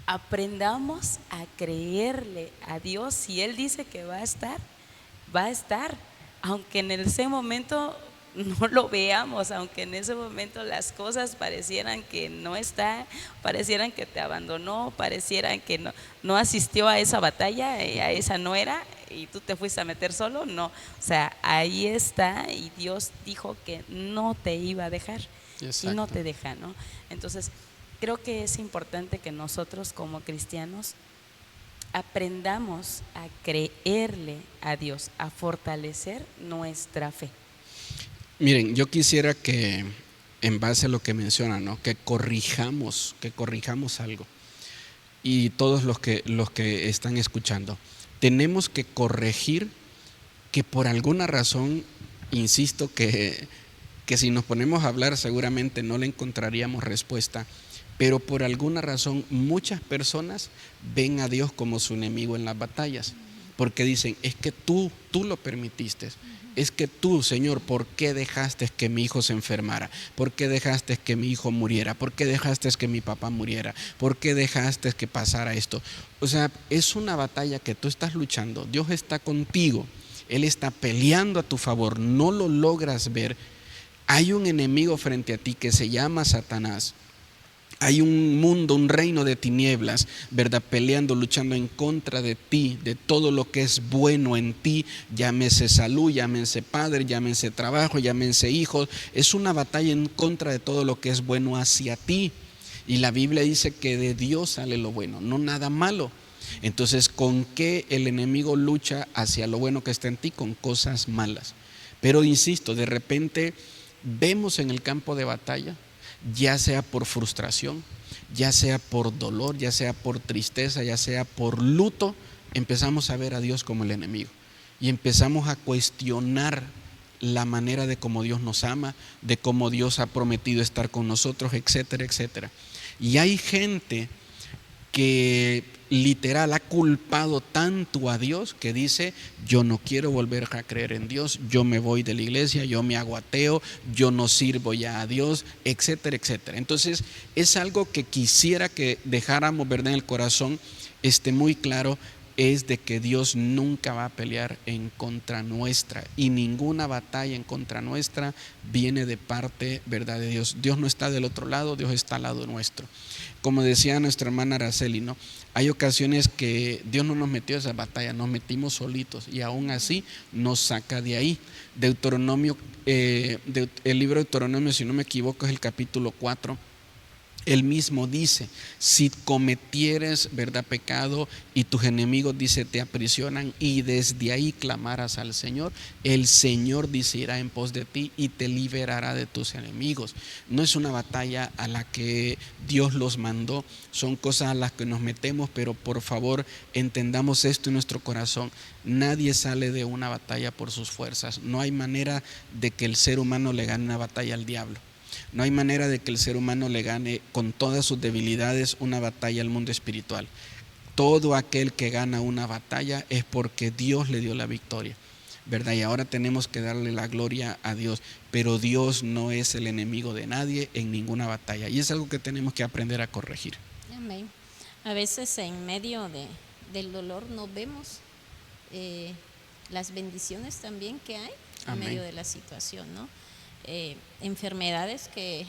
aprendamos a creerle a Dios. Si Él dice que va a estar, aunque en ese momento no lo veamos, aunque en ese momento las cosas parecieran que no está, parecieran que te abandonó, parecieran que no asistió a esa batalla, a esa no era, y tú te fuiste a meter solo. No, o sea, ahí está, y Dios dijo que no te iba a dejar. Exacto. Y no te deja, ¿no? Entonces creo que es importante que nosotros como cristianos aprendamos a creerle a Dios, a fortalecer nuestra fe. Miren, yo quisiera que, en base a lo que menciona, ¿no?, que corrijamos algo. Y todos los que están escuchando, tenemos que corregir que por alguna razón, insisto, que si nos ponemos a hablar seguramente no le encontraríamos respuesta, pero por alguna razón muchas personas ven a Dios como su enemigo en las batallas, porque dicen, es que tú lo permitiste. Es que tú, Señor, ¿por qué dejaste que mi hijo se enfermara? ¿Por qué dejaste que mi hijo muriera? ¿Por qué dejaste que mi papá muriera? ¿Por qué dejaste que pasara esto? O sea, es una batalla que tú estás luchando. Dios está contigo. Él está peleando a tu favor. No lo logras ver. Hay un enemigo frente a ti que se llama Satanás. Hay un mundo, un reino de tinieblas, ¿verdad?, peleando, luchando en contra de ti, de todo lo que es bueno en ti, llámese salud, llámese padre, llámese trabajo, llámese hijos. Es una batalla en contra de todo lo que es bueno hacia ti. Y la Biblia dice que de Dios sale lo bueno, no nada malo. Entonces, ¿con qué el enemigo lucha hacia lo bueno que está en ti? Con cosas malas. Pero insisto, de repente vemos en el campo de batalla, ya sea por frustración, ya sea por dolor, ya sea por tristeza, ya sea por luto, empezamos a ver a Dios como el enemigo y empezamos a cuestionar la manera de cómo Dios nos ama, de cómo Dios ha prometido estar con nosotros, etcétera, etcétera. Y hay gente que literal ha culpado tanto a Dios que dice, yo no quiero volver a creer en Dios, yo me voy de la iglesia, yo me hago ateo, yo no sirvo ya a Dios, etcétera, etcétera. Entonces es algo que quisiera que dejáramos, ¿verdad?, en el corazón muy claro. es de que Dios nunca va a pelear en contra nuestra, y ninguna batalla en contra nuestra viene de parte, ¿verdad?, de Dios. Dios no está del otro lado, Dios está al lado nuestro. Como decía nuestra hermana Araceli, ¿no? Hay ocasiones que Dios no nos metió a esa batalla, nos metimos solitos, y aún así nos saca de ahí. Deuteronomio, el libro de Deuteronomio, si no me equivoco, es el capítulo 4. Él mismo dice: si cometieres, ¿verdad?, pecado, y tus enemigos, dice, te aprisionan, y desde ahí clamaras al Señor, el Señor, dice, irá en pos de ti y te liberará de tus enemigos. No es una batalla a la que Dios los mandó, son cosas a las que nos metemos, pero por favor entendamos esto en nuestro corazón: nadie sale de una batalla por sus fuerzas. No hay manera de que el ser humano le gane una batalla al diablo. No hay manera de que el ser humano le gane con todas sus debilidades una batalla al mundo espiritual. Todo aquel que gana una batalla es porque Dios le dio la victoria, ¿verdad? Y ahora tenemos que darle la gloria a Dios. Pero Dios no es el enemigo de nadie en ninguna batalla, y es algo que tenemos que aprender a corregir. Amén. A veces en medio del dolor no vemos las bendiciones también que hay en medio de la situación, ¿no? Enfermedades que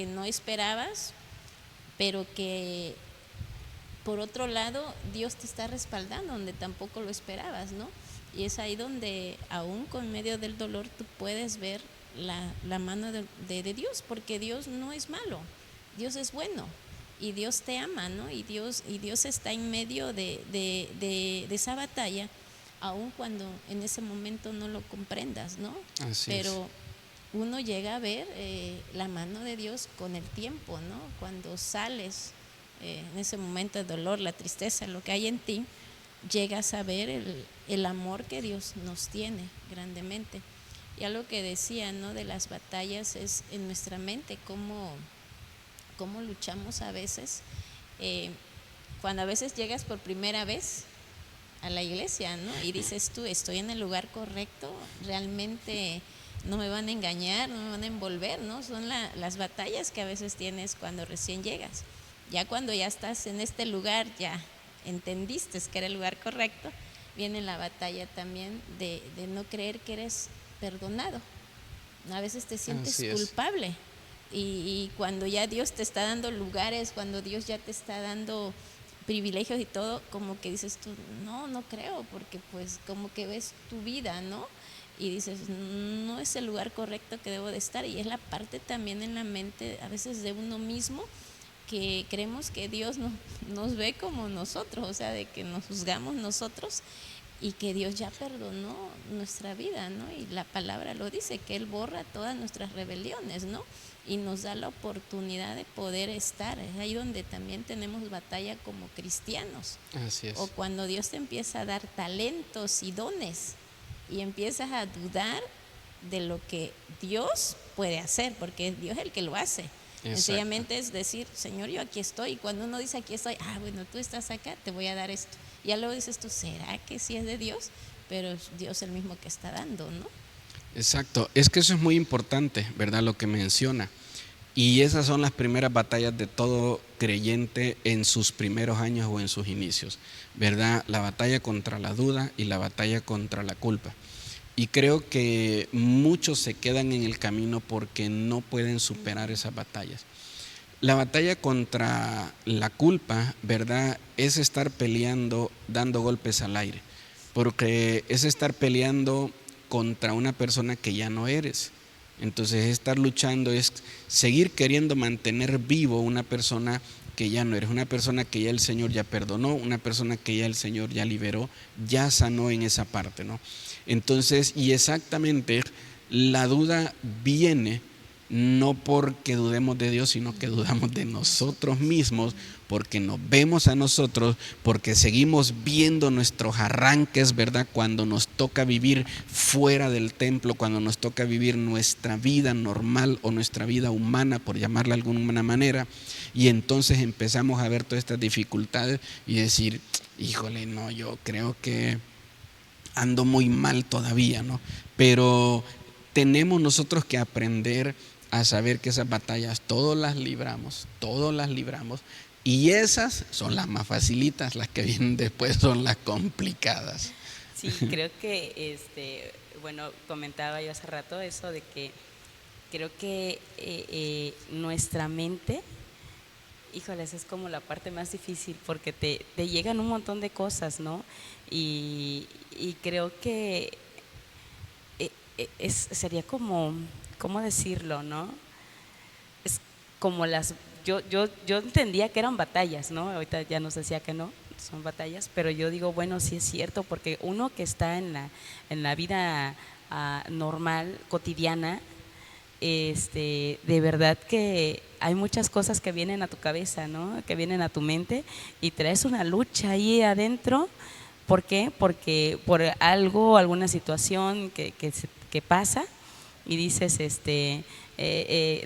no esperabas, pero que por otro lado Dios te está respaldando donde tampoco lo esperabas, ¿no? Y es ahí donde aún con medio del dolor tú puedes ver la mano de Dios, porque Dios no es malo, Dios es bueno y Dios te ama, ¿no? Y Dios está en medio de esa batalla, aun cuando en ese momento no lo comprendas, ¿no? Pero uno llega a ver la mano de Dios con el tiempo, ¿no? Cuando sales en ese momento de dolor, la tristeza, lo que hay en ti, llegas a ver el amor que Dios nos tiene grandemente. Ya lo que decía, ¿no?, de las batallas es en nuestra mente, cómo luchamos a veces. Cuando a veces llegas por primera vez a la iglesia, ¿no?, y dices tú, estoy en el lugar correcto, realmente no me van a engañar, no me van a envolver, ¿no? Son las batallas que a veces tienes cuando recién llegas. Ya cuando ya estás en este lugar, ya entendiste que era el lugar correcto, viene la batalla también de no creer que eres perdonado. A veces te sientes culpable, y cuando ya Dios te está dando lugares, cuando Dios ya te está dando privilegios y todo, como que dices tú, no creo, porque pues como que ves tu vida, ¿no? Y dices, no es el lugar correcto que debo de estar. Y es la parte también en la mente a veces de uno mismo, que creemos que Dios nos ve como nosotros, o sea, de que nos juzgamos nosotros, y que Dios ya perdonó nuestra vida, ¿no? Y la palabra lo dice, que Él borra todas nuestras rebeliones, ¿no? Y nos da la oportunidad de poder estar. Es ahí donde también tenemos batalla como cristianos. Así es. O cuando Dios te empieza a dar talentos y dones, y empiezas a dudar de lo que Dios puede hacer, porque es Dios el que lo hace. Sencillamente es decir, Señor, yo aquí estoy. Y cuando uno dice aquí estoy, bueno, tú estás acá, te voy a dar esto. Y ya luego dices tú, ¿será que sí es de Dios? Pero es Dios el mismo que está dando, ¿no? Exacto, es que eso es muy importante, ¿verdad?, lo que menciona. Y esas son las primeras batallas de todo creyente en sus primeros años o en sus inicios, ¿verdad? La batalla contra la duda y la batalla contra la culpa. Y creo que muchos se quedan en el camino porque no pueden superar esas batallas. La batalla contra la culpa, ¿verdad?, es estar peleando, dando golpes al aire, porque es estar peleando contra una persona que ya no eres. Entonces estar luchando es seguir queriendo mantener vivo una persona que ya no eres, una persona que ya el Señor ya perdonó, una persona que ya el Señor ya liberó, ya sanó en esa parte, ¿no? Entonces, y exactamente, la duda viene no porque dudemos de Dios, sino que dudamos de nosotros mismos, porque nos vemos a nosotros, porque seguimos viendo nuestros arranques, ¿verdad?, cuando nos toca vivir fuera del templo, cuando nos toca vivir nuestra vida normal o nuestra vida humana, por llamarla de alguna manera, y entonces empezamos a ver todas estas dificultades y decir, híjole, no, yo creo que ando muy mal todavía, ¿no? Pero tenemos nosotros que aprender a saber que esas batallas todos las libramos, Y esas son las más facilitas, las que vienen después son las complicadas. Sí, creo que, bueno, comentaba yo hace rato eso de que creo que nuestra mente, híjoles, es como la parte más difícil porque te llegan un montón de cosas, ¿no? Y creo que sería como, ¿cómo decirlo, no? Es como yo entendía que eran batallas, ¿no? Ahorita ya nos decía que no, son batallas, pero yo digo, bueno, sí es cierto, porque uno que está en la vida normal, cotidiana, de verdad que hay muchas cosas que vienen a tu cabeza, ¿no? Que vienen a tu mente y traes una lucha ahí adentro. ¿Por qué? Porque por algo, alguna situación que pasa y dices,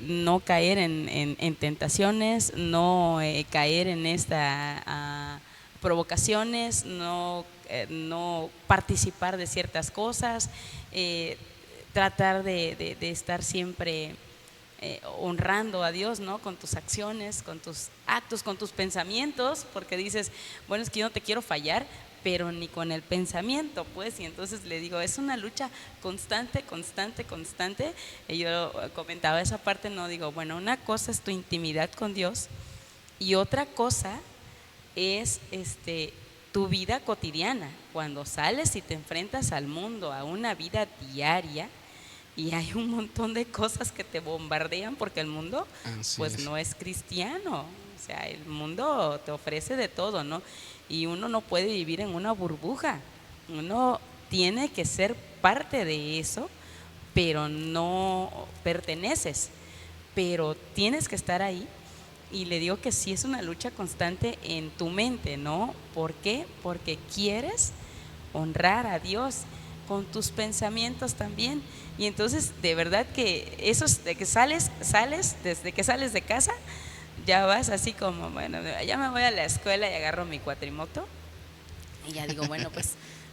no caer en tentaciones, no caer en esta provocaciones, no participar de ciertas cosas, tratar de estar siempre honrando a Dios, ¿no? Con tus acciones, con tus actos, con tus pensamientos, porque dices, bueno, es que yo no te quiero fallar, pero ni con el pensamiento, pues, y entonces le digo, es una lucha constante, constante, constante. Y yo comentaba esa parte, no digo, bueno, una cosa es tu intimidad con Dios y otra cosa es tu vida cotidiana, cuando sales y te enfrentas al mundo, a una vida diaria, y hay un montón de cosas que te bombardean porque el mundo pues no es cristiano, o sea, el mundo te ofrece de todo, ¿no? Y uno no puede vivir en una burbuja, uno tiene que ser parte de eso, pero no perteneces, pero tienes que estar ahí. Y le digo que sí es una lucha constante en tu mente, ¿no? ¿Por qué? Porque quieres honrar a Dios con tus pensamientos también. Y entonces de verdad que eso es de que sales, desde que sales de casa, ya vas así como, bueno, ya me voy a la escuela y agarro mi cuatrimoto y ya digo, bueno, pues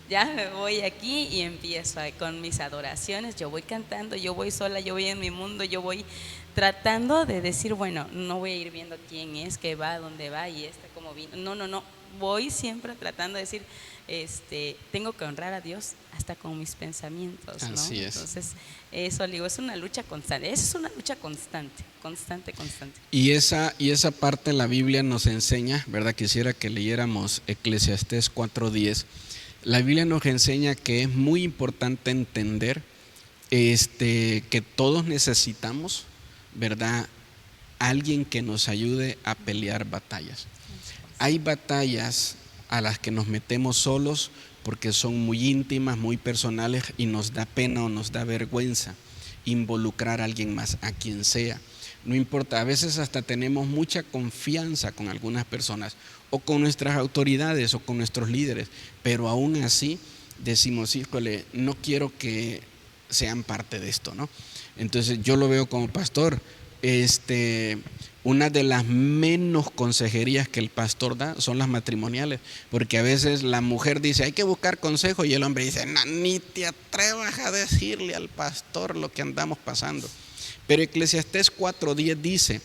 ya me voy aquí y empiezo con mis adoraciones, yo voy cantando, yo voy sola, yo voy en mi mundo, yo voy tratando de decir, bueno, no voy a ir viendo quién es, qué va, dónde va y cómo vino, no, voy siempre tratando de decir, tengo que honrar a Dios hasta con mis pensamientos, ¿no? Así es. Entonces, eso digo, es una lucha constante, es una lucha constante. Y esa parte la Biblia nos enseña, ¿verdad? Quisiera que leyéramos Eclesiastés 4:10. La Biblia nos enseña que es muy importante entender que todos necesitamos, ¿verdad?, alguien que nos ayude a pelear batallas. Hay batallas a las que nos metemos solos porque son muy íntimas, muy personales y nos da pena o nos da vergüenza involucrar a alguien más, a quien sea. No importa, a veces hasta tenemos mucha confianza con algunas personas o con nuestras autoridades o con nuestros líderes, pero aún así decimos, híjole, no quiero que sean parte de esto, ¿no? Entonces yo lo veo como pastor, una de las menos consejerías que el pastor da son las matrimoniales, porque a veces la mujer dice hay que buscar consejo y el hombre dice no, ni te atrevas a decirle al pastor lo que andamos pasando. Pero Eclesiastés 4:10 dice,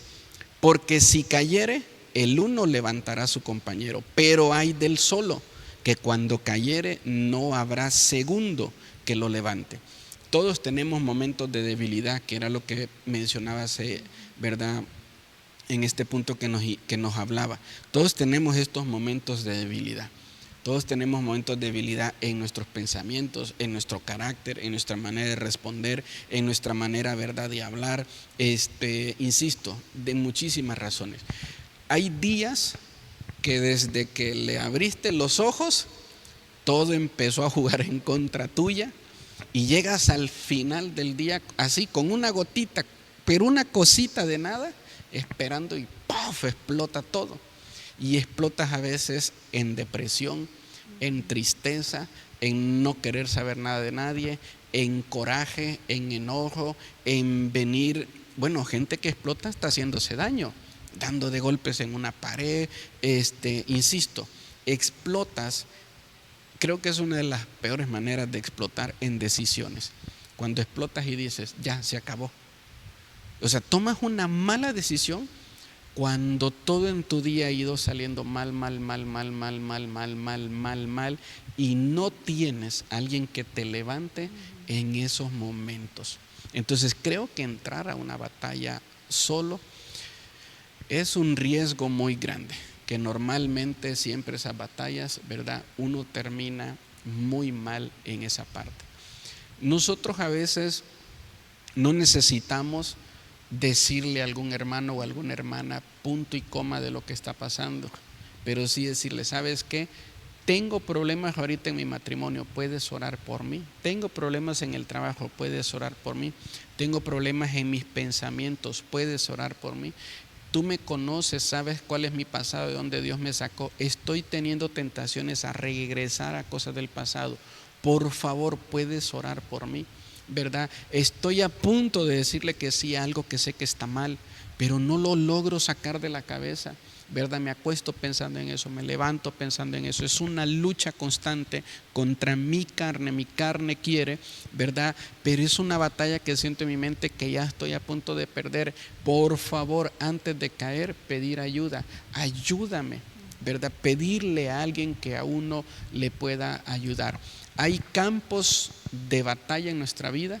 porque si cayere, el uno levantará a su compañero, pero hay del solo, que cuando cayere no habrá segundo que lo levante. Todos tenemos momentos de debilidad, que era lo que mencionaba hace, ¿verdad?, en este punto que nos hablaba. Todos tenemos estos momentos de debilidad. Todos tenemos momentos de debilidad en nuestros pensamientos, en nuestro carácter, en nuestra manera de responder, en nuestra manera, ¿verdad?, de hablar. Insisto, de muchísimas razones. Hay días que desde que le abriste los ojos, todo empezó a jugar en contra tuya y llegas al final del día así con una gotita, pero una cosita de nada, esperando y ¡puf!, explota todo. Y explotas a veces en depresión, en tristeza, en no querer saber nada de nadie, en coraje, en enojo, en venir, bueno, gente que explota está haciéndose daño, dando de golpes en una pared, insisto, explotas. Creo que es una de las peores maneras de explotar en decisiones, cuando explotas y dices, ya, se acabó. O sea, tomas una mala decisión Cuando todo en tu día ha ido saliendo mal, mal, mal, mal, mal, mal, mal, mal, mal, mal, y no tienes alguien que te levante en esos momentos. Entonces creo que entrar a una batalla solo es un riesgo muy grande, que normalmente siempre esas batallas, ¿verdad? Uno termina muy mal en esa parte. Nosotros a veces no necesitamos decirle a algún hermano o alguna hermana punto y coma de lo que está pasando, pero sí decirle, ¿sabes qué? Tengo problemas ahorita en mi matrimonio, ¿puedes orar por mí? Tengo problemas en el trabajo, ¿puedes orar por mí? Tengo problemas en mis pensamientos, ¿puedes orar por mí? Tú me conoces, sabes cuál es mi pasado, de dónde Dios me sacó. Estoy teniendo tentaciones a regresar a cosas del pasado. Por favor, ¿puedes orar por mí? ¿Verdad? Estoy a punto de decirle que sí a algo que sé que está mal, pero no lo logro sacar de la cabeza. ¿Verdad? Me acuesto pensando en eso, me levanto pensando en eso. Es una lucha constante contra mi carne quiere, ¿verdad? Pero es una batalla que siento en mi mente que ya estoy a punto de perder. Por favor, antes de caer, pedir ayuda. Ayúdame, ¿verdad? Pedirle a alguien que a uno le pueda ayudar. Hay campos de batalla en nuestra vida,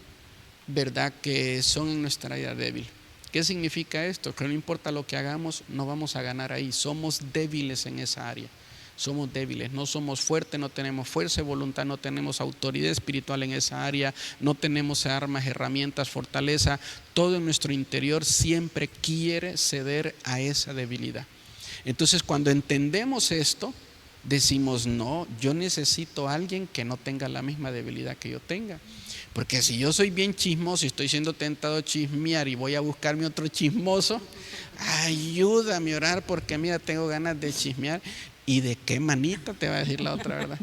¿verdad? Que son en nuestra área débil. ¿Qué significa esto? Que no importa lo que hagamos, no vamos a ganar ahí. Somos débiles en esa área. Somos débiles, no somos fuertes, no tenemos fuerza de voluntad, no tenemos autoridad espiritual en esa área, no tenemos armas, herramientas, fortaleza. Todo en nuestro interior siempre quiere ceder a esa debilidad. Entonces, cuando entendemos esto, decimos, no, yo necesito a alguien que no tenga la misma debilidad que yo tenga. Porque si yo soy bien chismoso y estoy siendo tentado a chismear y voy a buscarme otro chismoso, ayúdame a orar porque mira, tengo ganas de chismear. ¿Y de qué manita te va a decir la otra, verdad?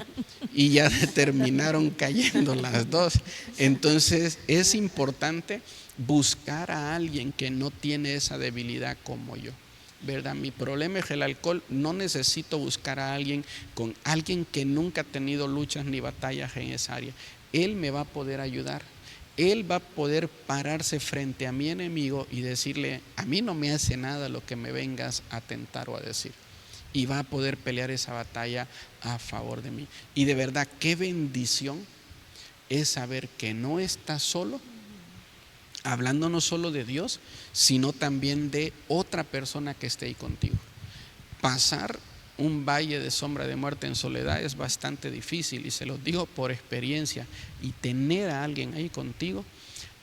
Y ya terminaron cayendo las dos. Entonces es importante buscar a alguien que no tiene esa debilidad como yo, ¿verdad? Mi problema es el alcohol. No necesito buscar a alguien que nunca ha tenido luchas ni batallas en esa área. Él me va a poder ayudar. Él va a poder pararse frente a mi enemigo y decirle, a mí no me hace nada lo que me vengas a tentar o a decir. Y va a poder pelear esa batalla a favor de mí. Y de verdad, qué bendición es saber que no estás solo, hablando no solo de Dios, sino también de otra persona que esté ahí contigo. Pasar un valle de sombra de muerte en soledad es bastante difícil, y se los digo por experiencia. Y tener a alguien ahí contigo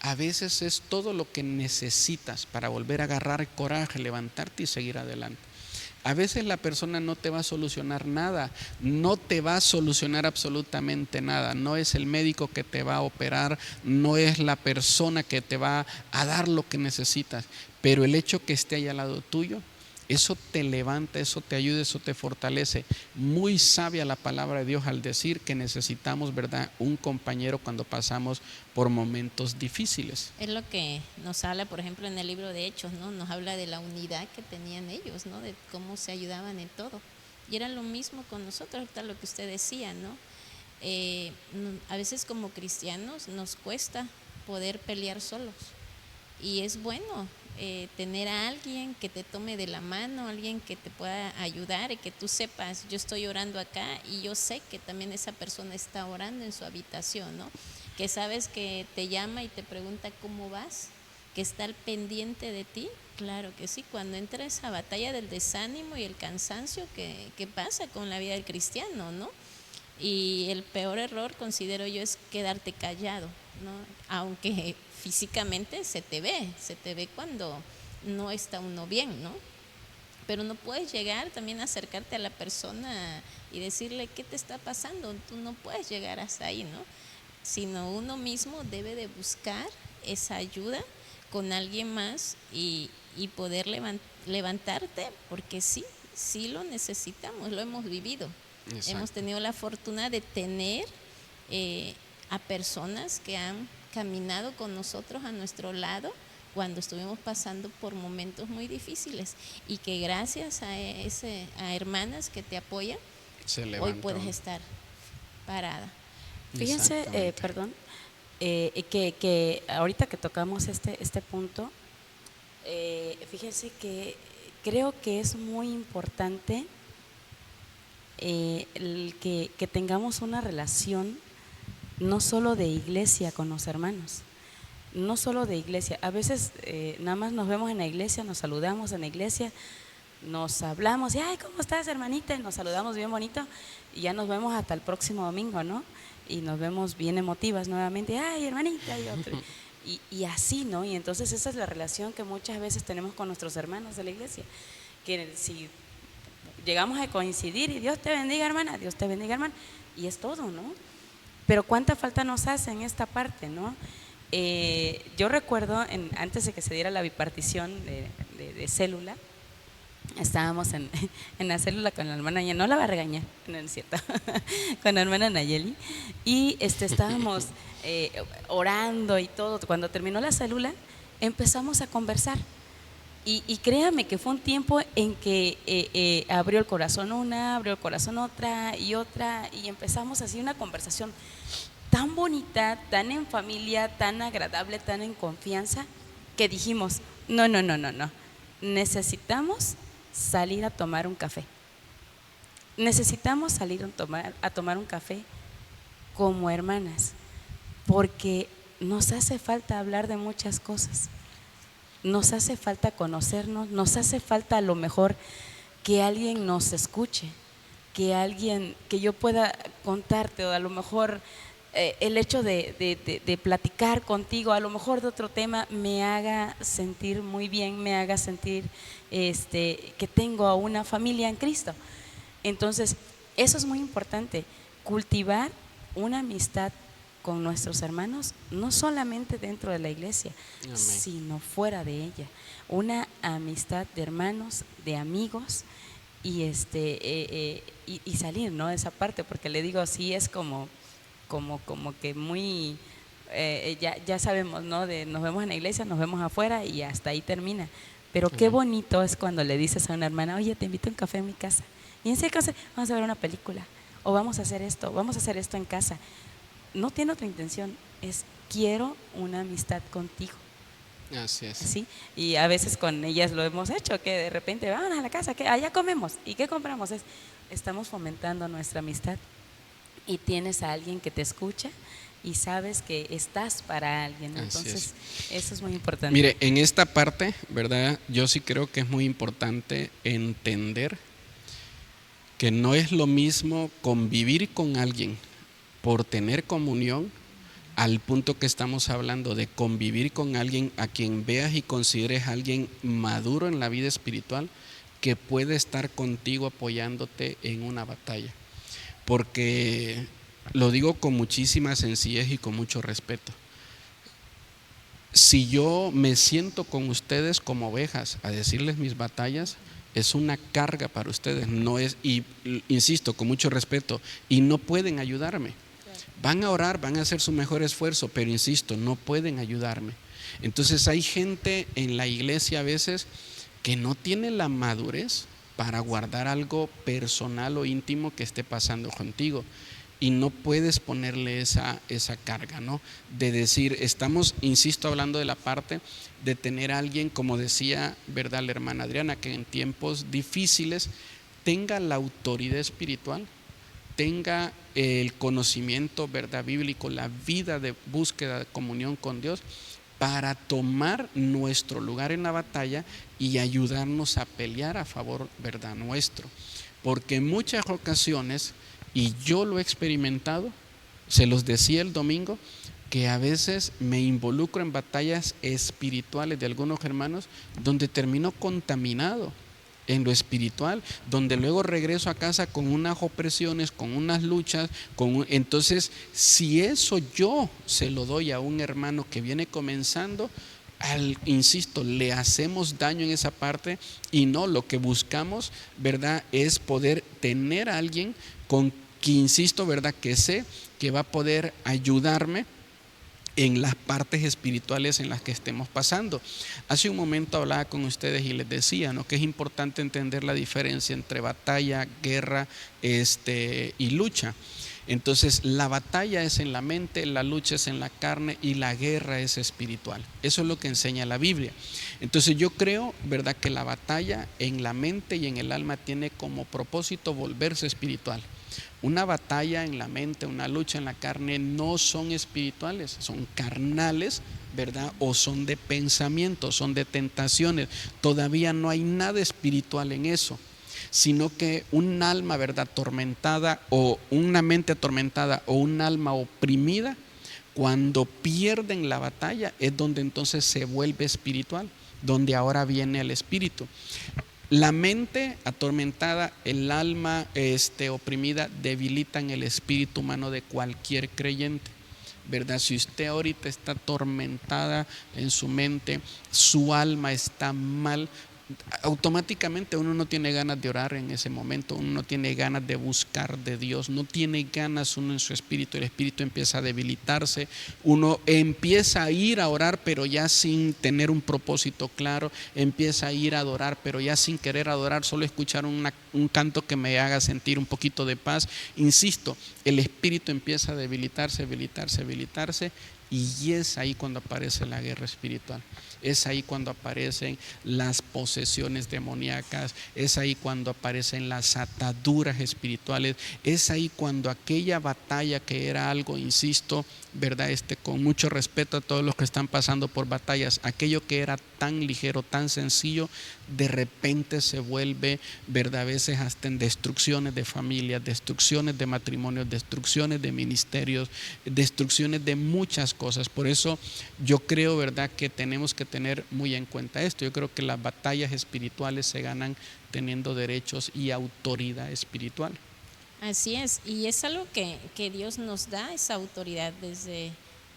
a veces es todo lo que necesitas para volver a agarrar coraje, levantarte y seguir adelante. A veces la persona no te va a solucionar nada, no te va a solucionar absolutamente nada. No es el médico que te va a operar, no es la persona que te va a dar lo que necesitas, pero el hecho que esté ahí al lado tuyo, eso te levanta, eso te ayuda, eso te fortalece. Muy sabia la palabra de Dios al decir que necesitamos, ¿verdad?, un compañero cuando pasamos por momentos difíciles. Es lo que nos habla, por ejemplo, en el libro de Hechos, ¿no? Nos habla de la unidad que tenían ellos, ¿no? De cómo se ayudaban en todo. Y era lo mismo con nosotros, ahorita lo que usted decía, ¿no? A veces como cristianos nos cuesta poder pelear solos. Y es bueno tener a alguien que te tome de la mano, alguien que te pueda ayudar y que tú sepas, yo estoy orando acá y yo sé que también esa persona está orando en su habitación, ¿no? Que sabes que te llama y te pregunta cómo vas, que está al pendiente de ti. Claro que sí, cuando entra esa batalla del desánimo y el cansancio que pasa con la vida del cristiano, ¿no? Y el peor error, considero yo, es quedarte callado, ¿no? Aunque físicamente se te ve cuando no está uno bien, ¿no? Pero no puedes llegar también a acercarte a la persona y decirle qué te está pasando. Tú no puedes llegar hasta ahí, ¿no? Sino uno mismo debe de buscar esa ayuda con alguien más y poder levantarte, porque sí lo necesitamos, lo hemos vivido. Exacto. Hemos tenido la fortuna de tener a personas que han caminado con nosotros a nuestro lado cuando estuvimos pasando por momentos muy difíciles, y que gracias a hermanas que te apoyan, hoy puedes estar parada. Fíjense, que ahorita que tocamos este punto, fíjense que creo que es muy importante el que tengamos una relación no solo de iglesia con los hermanos, no solo de iglesia. A veces nada más nos vemos en la iglesia, nos saludamos en la iglesia, nos hablamos y ay, ¿cómo estás, hermanita? Y nos saludamos bien bonito y ya nos vemos hasta el próximo domingo, ¿no? Y nos vemos bien emotivas nuevamente, ay, hermanita, y otro. Y así, ¿no? Y entonces esa es la relación que muchas veces tenemos con nuestros hermanos de la iglesia, que si llegamos a coincidir y Dios te bendiga, hermana, Dios te bendiga, hermana, y es todo, ¿no? Pero cuánta falta nos hace en esta parte, ¿no? Yo recuerdo, antes de que se diera la bipartición de célula, estábamos en la célula con la hermana Nayeli, no la va a regañar, no es cierto, con la hermana Nayeli, y estábamos orando y todo. Cuando terminó la célula, empezamos a conversar. Y créame que fue un tiempo en que abrió el corazón una, abrió el corazón otra, y empezamos así una conversación tan bonita, tan en familia, tan agradable, tan en confianza, que dijimos, no, necesitamos salir a tomar un café. Necesitamos salir a tomar un café como hermanas, porque nos hace falta hablar de muchas cosas. Nos hace falta conocernos, nos hace falta a lo mejor que alguien nos escuche, que yo pueda contarte, o a lo mejor el hecho de platicar contigo, a lo mejor de otro tema, me haga sentir muy bien, me haga sentir que tengo a una familia en Cristo. Entonces, eso es muy importante, cultivar una amistad con nuestros hermanos, no solamente dentro de la iglesia, amén, sino fuera de ella. Una amistad de hermanos, de amigos, y salir, ¿no? De esa parte, porque le digo, sí es como que muy, ya sabemos, ¿no? Nos vemos en la iglesia, nos vemos afuera y hasta ahí termina. Pero qué bonito es cuando le dices a una hermana, oye, te invito a un café en mi casa. Y en ese caso, vamos a ver una película, o vamos a hacer esto en casa. No tiene otra intención, es quiero una amistad contigo. Así es. ¿Sí? Y a veces con ellas lo hemos hecho, que de repente van a la casa, que allá comemos, ¿y qué compramos? Estamos fomentando nuestra amistad, y tienes a alguien que te escucha y sabes que estás para alguien. Entonces, eso es muy importante. Mire, en esta parte, ¿verdad? Yo sí creo que es muy importante entender que no es lo mismo convivir con alguien por tener comunión, al punto que estamos hablando de convivir con alguien a quien veas y consideres alguien maduro en la vida espiritual, que puede estar contigo apoyándote en una batalla. Porque lo digo con muchísima sencillez y con mucho respeto. Si yo me siento con ustedes como ovejas a decirles mis batallas, es una carga para ustedes, no es, y insisto, con mucho respeto, y no pueden ayudarme. Van a orar, van a hacer su mejor esfuerzo, pero insisto, no pueden ayudarme. Entonces hay gente en la iglesia a veces que no tiene la madurez para guardar algo personal o íntimo que esté pasando contigo, y no puedes ponerle esa carga, ¿no? De decir, estamos, insisto, hablando de la parte de tener a alguien, como decía, ¿verdad?, la hermana Adriana, que en tiempos difíciles tenga la autoridad espiritual, tenga el conocimiento, ¿verdad?, bíblico, la vida de búsqueda de comunión con Dios, para tomar nuestro lugar en la batalla y ayudarnos a pelear a favor, ¿verdad?, nuestro. Porque en muchas ocasiones, y yo lo he experimentado, se los decía el domingo, que a veces me involucro en batallas espirituales de algunos hermanos donde termino contaminado en lo espiritual, donde luego regreso a casa con unas opresiones, con unas luchas, entonces si eso yo se lo doy a un hermano que viene comenzando, insisto, le hacemos daño en esa parte, y no, lo que buscamos, ¿verdad?, es poder tener a alguien con que, insisto, ¿verdad?, que sé que va a poder ayudarme en las partes espirituales en las que estemos pasando. Hace un momento hablaba con ustedes y les decía, ¿no?, que es importante entender la diferencia entre batalla, guerra y lucha. Entonces la batalla es en la mente, la lucha es en la carne y la guerra es espiritual. Eso es lo que enseña la Biblia. Entonces yo creo, ¿verdad?, que la batalla en la mente y en el alma tiene como propósito volverse espiritual. Una batalla en la mente, una lucha en la carne no son espirituales, son carnales, ¿verdad? O son de pensamiento, son de tentaciones. Todavía no hay nada espiritual en eso, sino que un alma, ¿verdad?, atormentada, o una mente atormentada, o un alma oprimida, cuando pierden la batalla es donde entonces se vuelve espiritual, donde ahora viene el espíritu. La mente atormentada, el alma oprimida, debilitan el espíritu humano de cualquier creyente, ¿verdad? Si usted ahorita está atormentada en su mente, su alma está mal, automáticamente uno no tiene ganas de orar en ese momento, uno no tiene ganas de buscar de Dios, no tiene ganas uno en su espíritu, el espíritu empieza a debilitarse, uno empieza a ir a orar pero ya sin tener un propósito claro, empieza a ir a adorar pero ya sin querer adorar, solo escuchar un canto que me haga sentir un poquito de paz. Insisto, el espíritu empieza a debilitarse, y es ahí cuando aparece la guerra espiritual. Es ahí cuando aparecen las posesiones demoníacas, es ahí cuando aparecen las ataduras espirituales, es ahí cuando aquella batalla que era algo, insisto, ¿verdad? Con mucho respeto a todos los que están pasando por batallas, aquello que era tan ligero, tan sencillo, de repente se vuelve, ¿verdad?, a veces hasta en destrucciones de familias, destrucciones de matrimonios, destrucciones de ministerios, destrucciones de muchas cosas. Por eso yo creo, ¿verdad?, que tenemos que tener muy en cuenta esto. Yo creo que las batallas espirituales se ganan teniendo derechos y autoridad espiritual. Así es, y es algo que Dios nos da, esa autoridad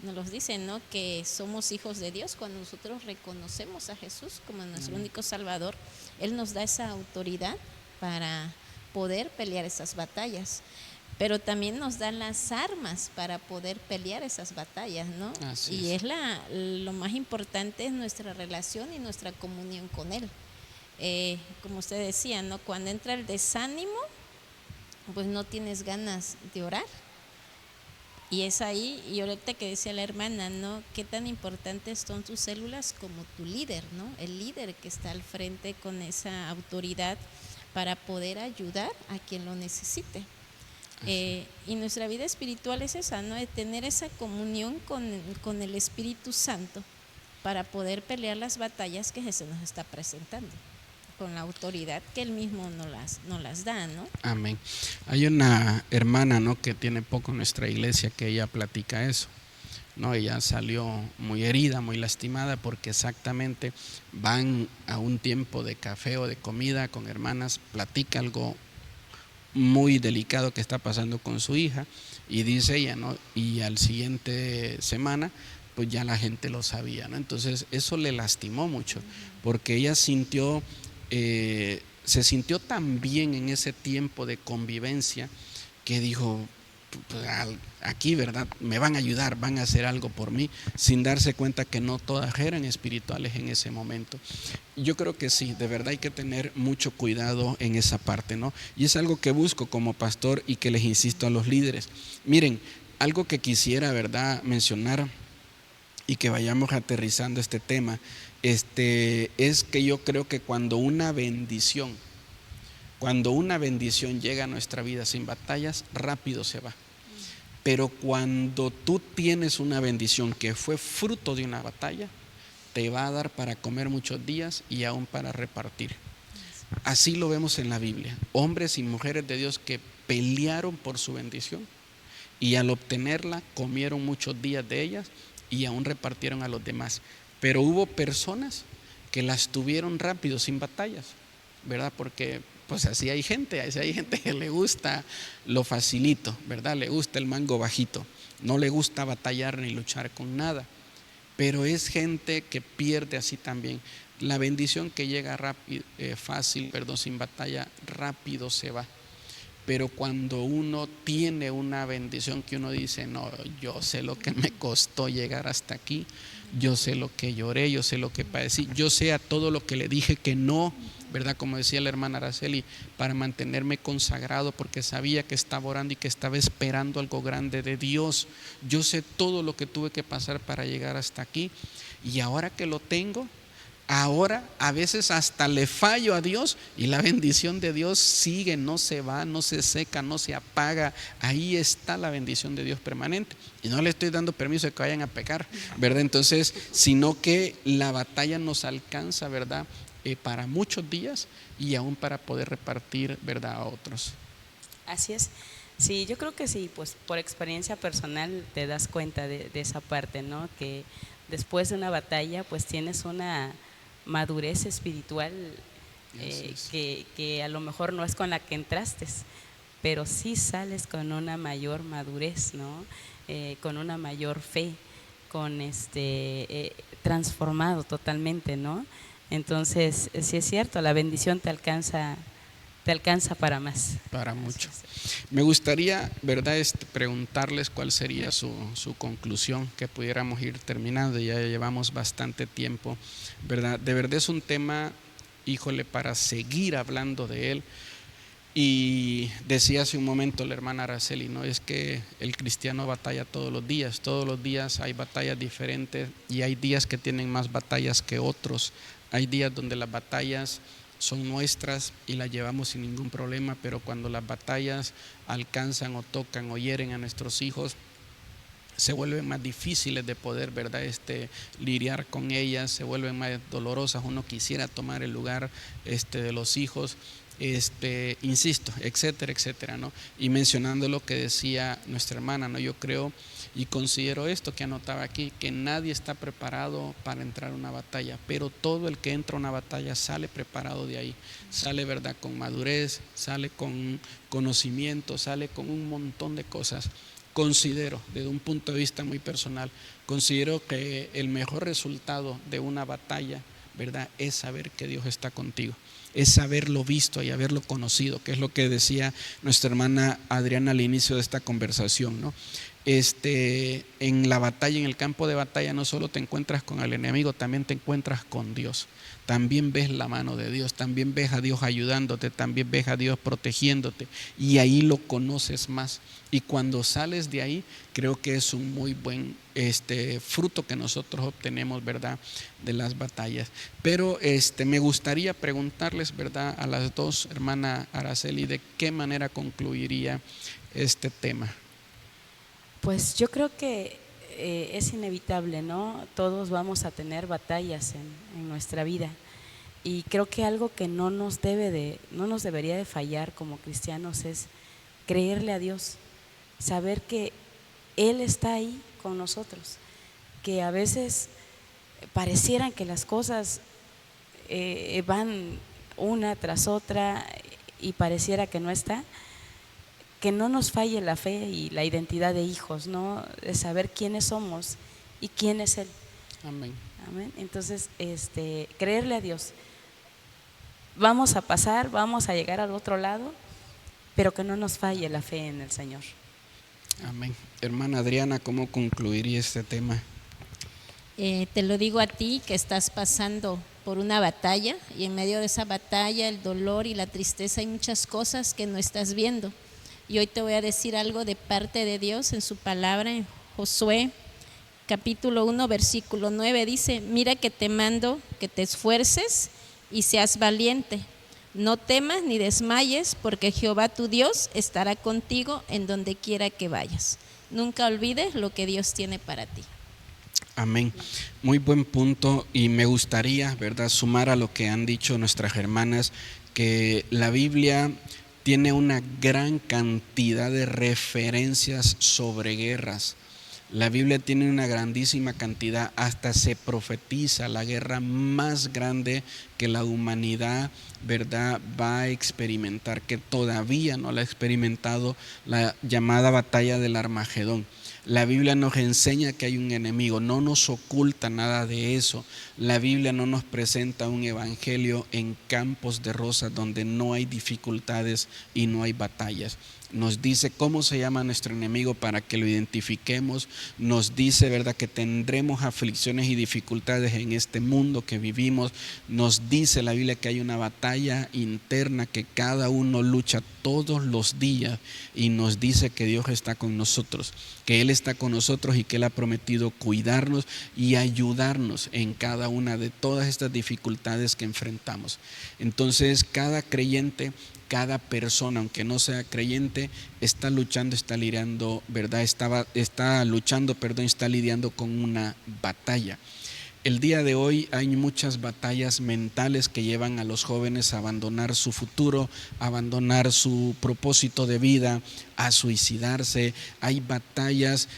nos los dice, ¿no?, que somos hijos de Dios. Cuando nosotros reconocemos a Jesús como nuestro único Salvador, Él nos da esa autoridad para poder pelear esas batallas, pero también nos da las armas para poder pelear esas batallas, ¿no? Y es lo más importante es nuestra relación y nuestra comunión con Él. Como usted decía, ¿no?, cuando entra el desánimo, pues no tienes ganas de orar. Y es ahí, y ahorita que decía la hermana, ¿no?, qué tan importantes son tus células como tu líder, ¿no? El líder que está al frente con esa autoridad para poder ayudar a quien lo necesite. Y nuestra vida espiritual es esa, ¿no?, de tener esa comunión con el Espíritu Santo para poder pelear las batallas que se nos está presentando, con la autoridad que Él mismo nos las da, ¿no? Amén. Hay una hermana, ¿no?, que tiene poco en nuestra iglesia, que ella platica eso, ¿no? Ella salió muy herida, muy lastimada, porque exactamente van a un tiempo de café o de comida con hermanas, platica algo muy delicado que está pasando con su hija, y dice ella, ¿no?, y al siguiente semana pues ya la gente lo sabía, ¿no? Entonces eso le lastimó mucho, porque ella se sintió tan bien en ese tiempo de convivencia que dijo, pues, aquí, ¿verdad?, me van a ayudar, van a hacer algo por mí, sin darse cuenta que no todas eran espirituales en ese momento. Yo creo que sí, de verdad hay que tener mucho cuidado en esa parte, ¿no? Y es algo que busco como pastor y que les insisto a los líderes. Miren, algo que quisiera, ¿verdad?, mencionar y que vayamos aterrizando este tema, es que yo creo que cuando una bendición llega a nuestra vida sin batallas, rápido se va. Pero cuando tú tienes una bendición que fue fruto de una batalla, te va a dar para comer muchos días y aún para repartir. Así lo vemos en la Biblia, hombres y mujeres de Dios que pelearon por su bendición y al obtenerla comieron muchos días de ellas y aún repartieron a los demás. Pero hubo personas que las tuvieron rápido, sin batallas, ¿verdad? Porque pues así hay gente que le gusta lo facilito, ¿verdad? Le gusta el mango bajito, no le gusta batallar ni luchar con nada. Pero es gente que pierde así también. La bendición que llega fácil, sin batalla, rápido se va. Pero cuando uno tiene una bendición que uno dice, no, yo sé lo que me costó llegar hasta aquí, yo sé lo que lloré, yo sé lo que padecí, yo sé a todo lo que le dije que no ¿verdad? Como decía la hermana Araceli, para mantenerme consagrado, porque sabía que estaba orando y que estaba esperando algo grande de Dios. Yo sé todo lo que tuve que pasar para llegar hasta aquí, y ahora que lo tengo, ahora a veces hasta le fallo a Dios y la bendición de Dios sigue, no se va, no se seca, no se apaga. Ahí está la bendición de Dios permanente. Y no le estoy dando permiso de que vayan a pecar, ¿verdad? Entonces, sino que la batalla nos alcanza, ¿verdad? Para muchos días y aún para poder repartir, ¿verdad?, a otros. Así es. Sí, yo creo que sí, pues por experiencia personal te das cuenta de esa parte, ¿no? Que después de una batalla, pues tienes una madurez espiritual que a lo mejor no es con la que entraste, pero sí sales con una mayor madurez, ¿no? Con una mayor fe, con transformado totalmente, ¿no? Entonces, sí es cierto, la bendición te alcanza para más. Para mucho. Me gustaría, ¿verdad?, preguntarles cuál sería su conclusión, que pudiéramos ir terminando, ya llevamos bastante tiempo, ¿verdad? De verdad es un tema, híjole, para seguir hablando de él. Y decía hace un momento la hermana Araceli, ¿no? Es que el cristiano batalla todos los días hay batallas diferentes, y hay días que tienen más batallas que otros. Hay días donde las batallas son nuestras y las llevamos sin ningún problema, pero cuando las batallas alcanzan o tocan o hieren a nuestros hijos, se vuelven más difíciles de poder, ¿verdad?, lidiar con ellas, se vuelven más dolorosas. Uno quisiera tomar el lugar de los hijos, insisto, etcétera, etcétera, ¿no? Y mencionando lo que decía nuestra hermana, ¿no? Yo creo y considero esto que anotaba aquí, que nadie está preparado para entrar a una batalla, pero todo el que entra a una batalla sale preparado de ahí, sale, ¿verdad?, con madurez, sale con conocimiento, sale con un montón de cosas. Considero, desde un punto de vista muy personal, considero que el mejor resultado de una batalla, ¿verdad?, es saber que Dios está contigo, es haberlo visto y haberlo conocido, que es lo que decía nuestra hermana Adriana al inicio de esta conversación, ¿no? En la batalla, en el campo de batalla, no solo te encuentras con el enemigo, también te encuentras con Dios. También ves la mano de Dios, también ves a Dios ayudándote, también ves a Dios protegiéndote, y ahí lo conoces más. Y cuando sales de ahí, creo que es un muy buen fruto que nosotros obtenemos, ¿verdad?, de las batallas. Pero me gustaría preguntarles, ¿verdad?, a las dos, hermana Araceli, ¿de qué manera concluiría este tema? Pues yo creo que es inevitable, ¿no? Todos vamos a tener batallas en nuestra vida, y creo que algo que no nos debería de fallar como cristianos es creerle a Dios, saber que Él está ahí con nosotros, que a veces parecieran que las cosas van una tras otra y pareciera que no está. Que no nos falle la fe y la identidad de hijos, ¿no? De saber quiénes somos y quién es Él. Amén. Amén. Entonces, creerle a Dios. Vamos a pasar, vamos a llegar al otro lado, pero que no nos falle la fe en el Señor. Amén. Hermana Adriana, ¿cómo concluiría este tema? Te lo digo a ti, que estás pasando por una batalla, y en medio de esa batalla, el dolor y la tristeza, hay muchas cosas que no estás viendo. Y hoy te voy a decir algo de parte de Dios en su palabra, en Josué capítulo 1 versículo 9, dice: mira que te mando que te esfuerces y seas valiente, no temas ni desmayes, porque Jehová tu Dios estará contigo en donde quiera que vayas. Nunca olvides lo que Dios tiene para ti. Amén. Muy buen punto, y me gustaría, ¿verdad?, sumar a lo que han dicho nuestras hermanas, que la Biblia tiene una gran cantidad de referencias sobre guerras. La Biblia tiene una grandísima cantidad, hasta se profetiza la guerra más grande que la humanidad, ¿verdad?, va a experimentar, que todavía no la ha experimentado, la llamada batalla del Armagedón. La Biblia nos enseña que hay un enemigo, no nos oculta nada de eso. La Biblia no nos presenta un evangelio en campos de rosas donde no hay dificultades y no hay batallas. nos dice cómo se llama nuestro enemigo para que lo identifiquemos, nos dice, ¿verdad?, que tendremos aflicciones y dificultades en este mundo que vivimos, nos dice la Biblia que hay una batalla interna que cada uno lucha todos los días y nos dice que Dios está con nosotros, que Él está con nosotros y que Él ha prometido cuidarnos y ayudarnos en cada una de todas estas dificultades que enfrentamos. Entonces, cada creyente, cada persona, aunque no sea creyente, está luchando, está lidiando, ¿verdad? Está lidiando con una batalla. El día de hoy hay muchas batallas mentales que llevan a los jóvenes a abandonar su futuro, a abandonar su propósito de vida, a suicidarse. Hay batallas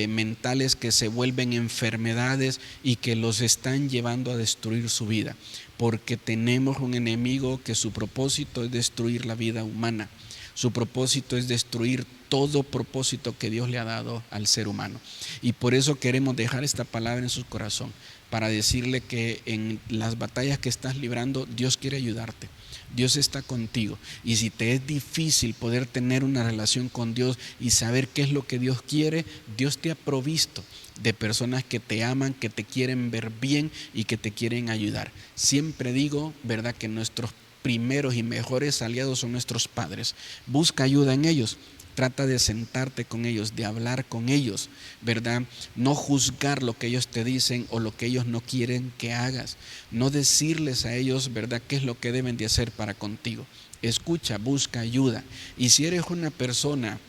mentales que se vuelven enfermedades y que los están llevando a destruir su vida, porque tenemos un enemigo que su propósito es destruir la vida humana. Su propósito es destruir todo propósito que Dios le ha dado al ser humano. Y por eso queremos dejar esta palabra en su corazón, para decirle que en las batallas que estás librando, Dios quiere ayudarte. Dios está contigo. Y si te es difícil poder tener una relación con Dios y saber qué es lo que Dios quiere, Dios te ha provisto de personas que te aman, que te quieren ver bien y que te quieren ayudar. Siempre digo, ¿verdad?, que nuestros primeros y mejores aliados son nuestros padres. Busca ayuda en ellos. Trata de sentarte con ellos, de hablar con ellos, ¿verdad? No juzgar lo que ellos te dicen o lo que ellos no quieren que hagas. No decirles a ellos, ¿verdad?, qué es lo que deben de hacer para contigo. Escucha, busca ayuda. Y si eres una persona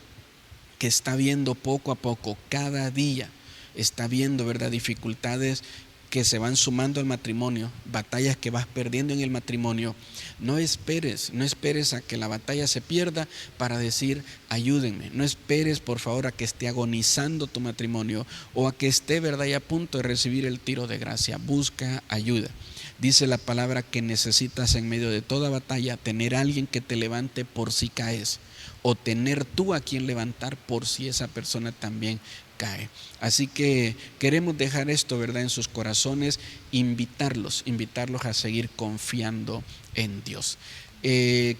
que está viendo poco a poco, cada día, está viendo, ¿verdad?, dificultades que se van sumando al matrimonio, batallas que vas perdiendo en el matrimonio, no esperes a que la batalla se pierda para decir ayúdenme. No esperes, por favor, a que esté agonizando tu matrimonio o a que esté, ¿verdad?, ya a punto de recibir el tiro de gracia. Busca ayuda. Dice la palabra que necesitas en medio de toda batalla tener a alguien que te levante por si caes, o tener tú a quien levantar por si esa persona también cae. Así que queremos dejar esto, ¿verdad?, en sus corazones, invitarlos a seguir confiando en Dios.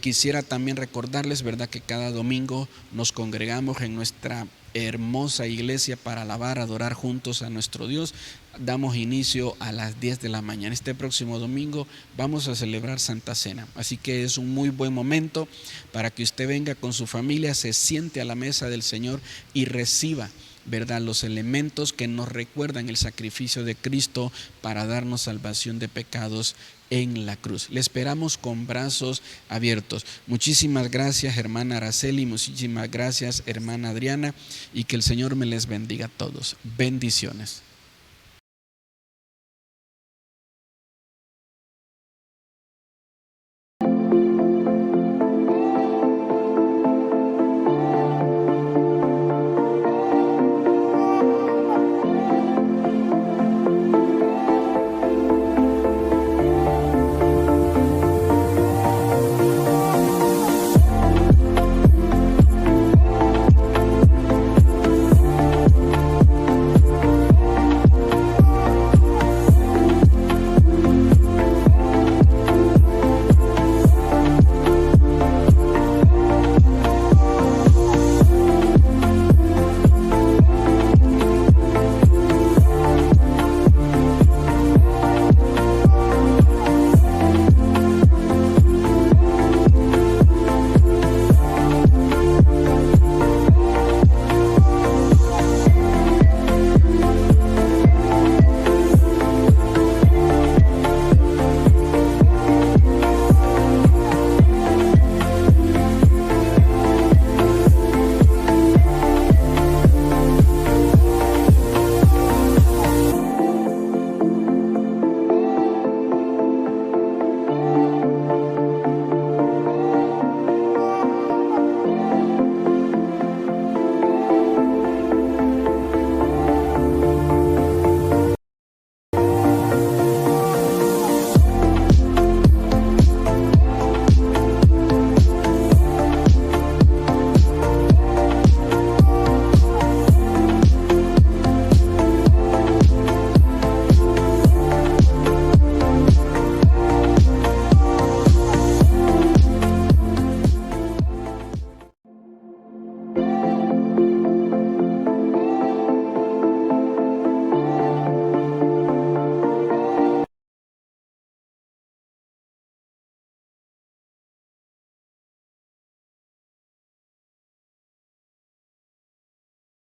Quisiera también recordarles, ¿verdad?, que cada domingo nos congregamos en nuestra hermosa iglesia para alabar, adorar juntos a nuestro Dios. Damos inicio a las 10 de la mañana. Este próximo domingo vamos a celebrar Santa Cena, así que es un muy buen momento para que usted venga con su familia, se siente a la mesa del Señor y reciba, ¿verdad?, los elementos que nos recuerdan el sacrificio de Cristo para darnos salvación de pecados en la cruz. Le esperamos con brazos abiertos. Muchísimas gracias, hermana Araceli, muchísimas gracias, hermana Adriana, y que el Señor me les bendiga a todos. Bendiciones.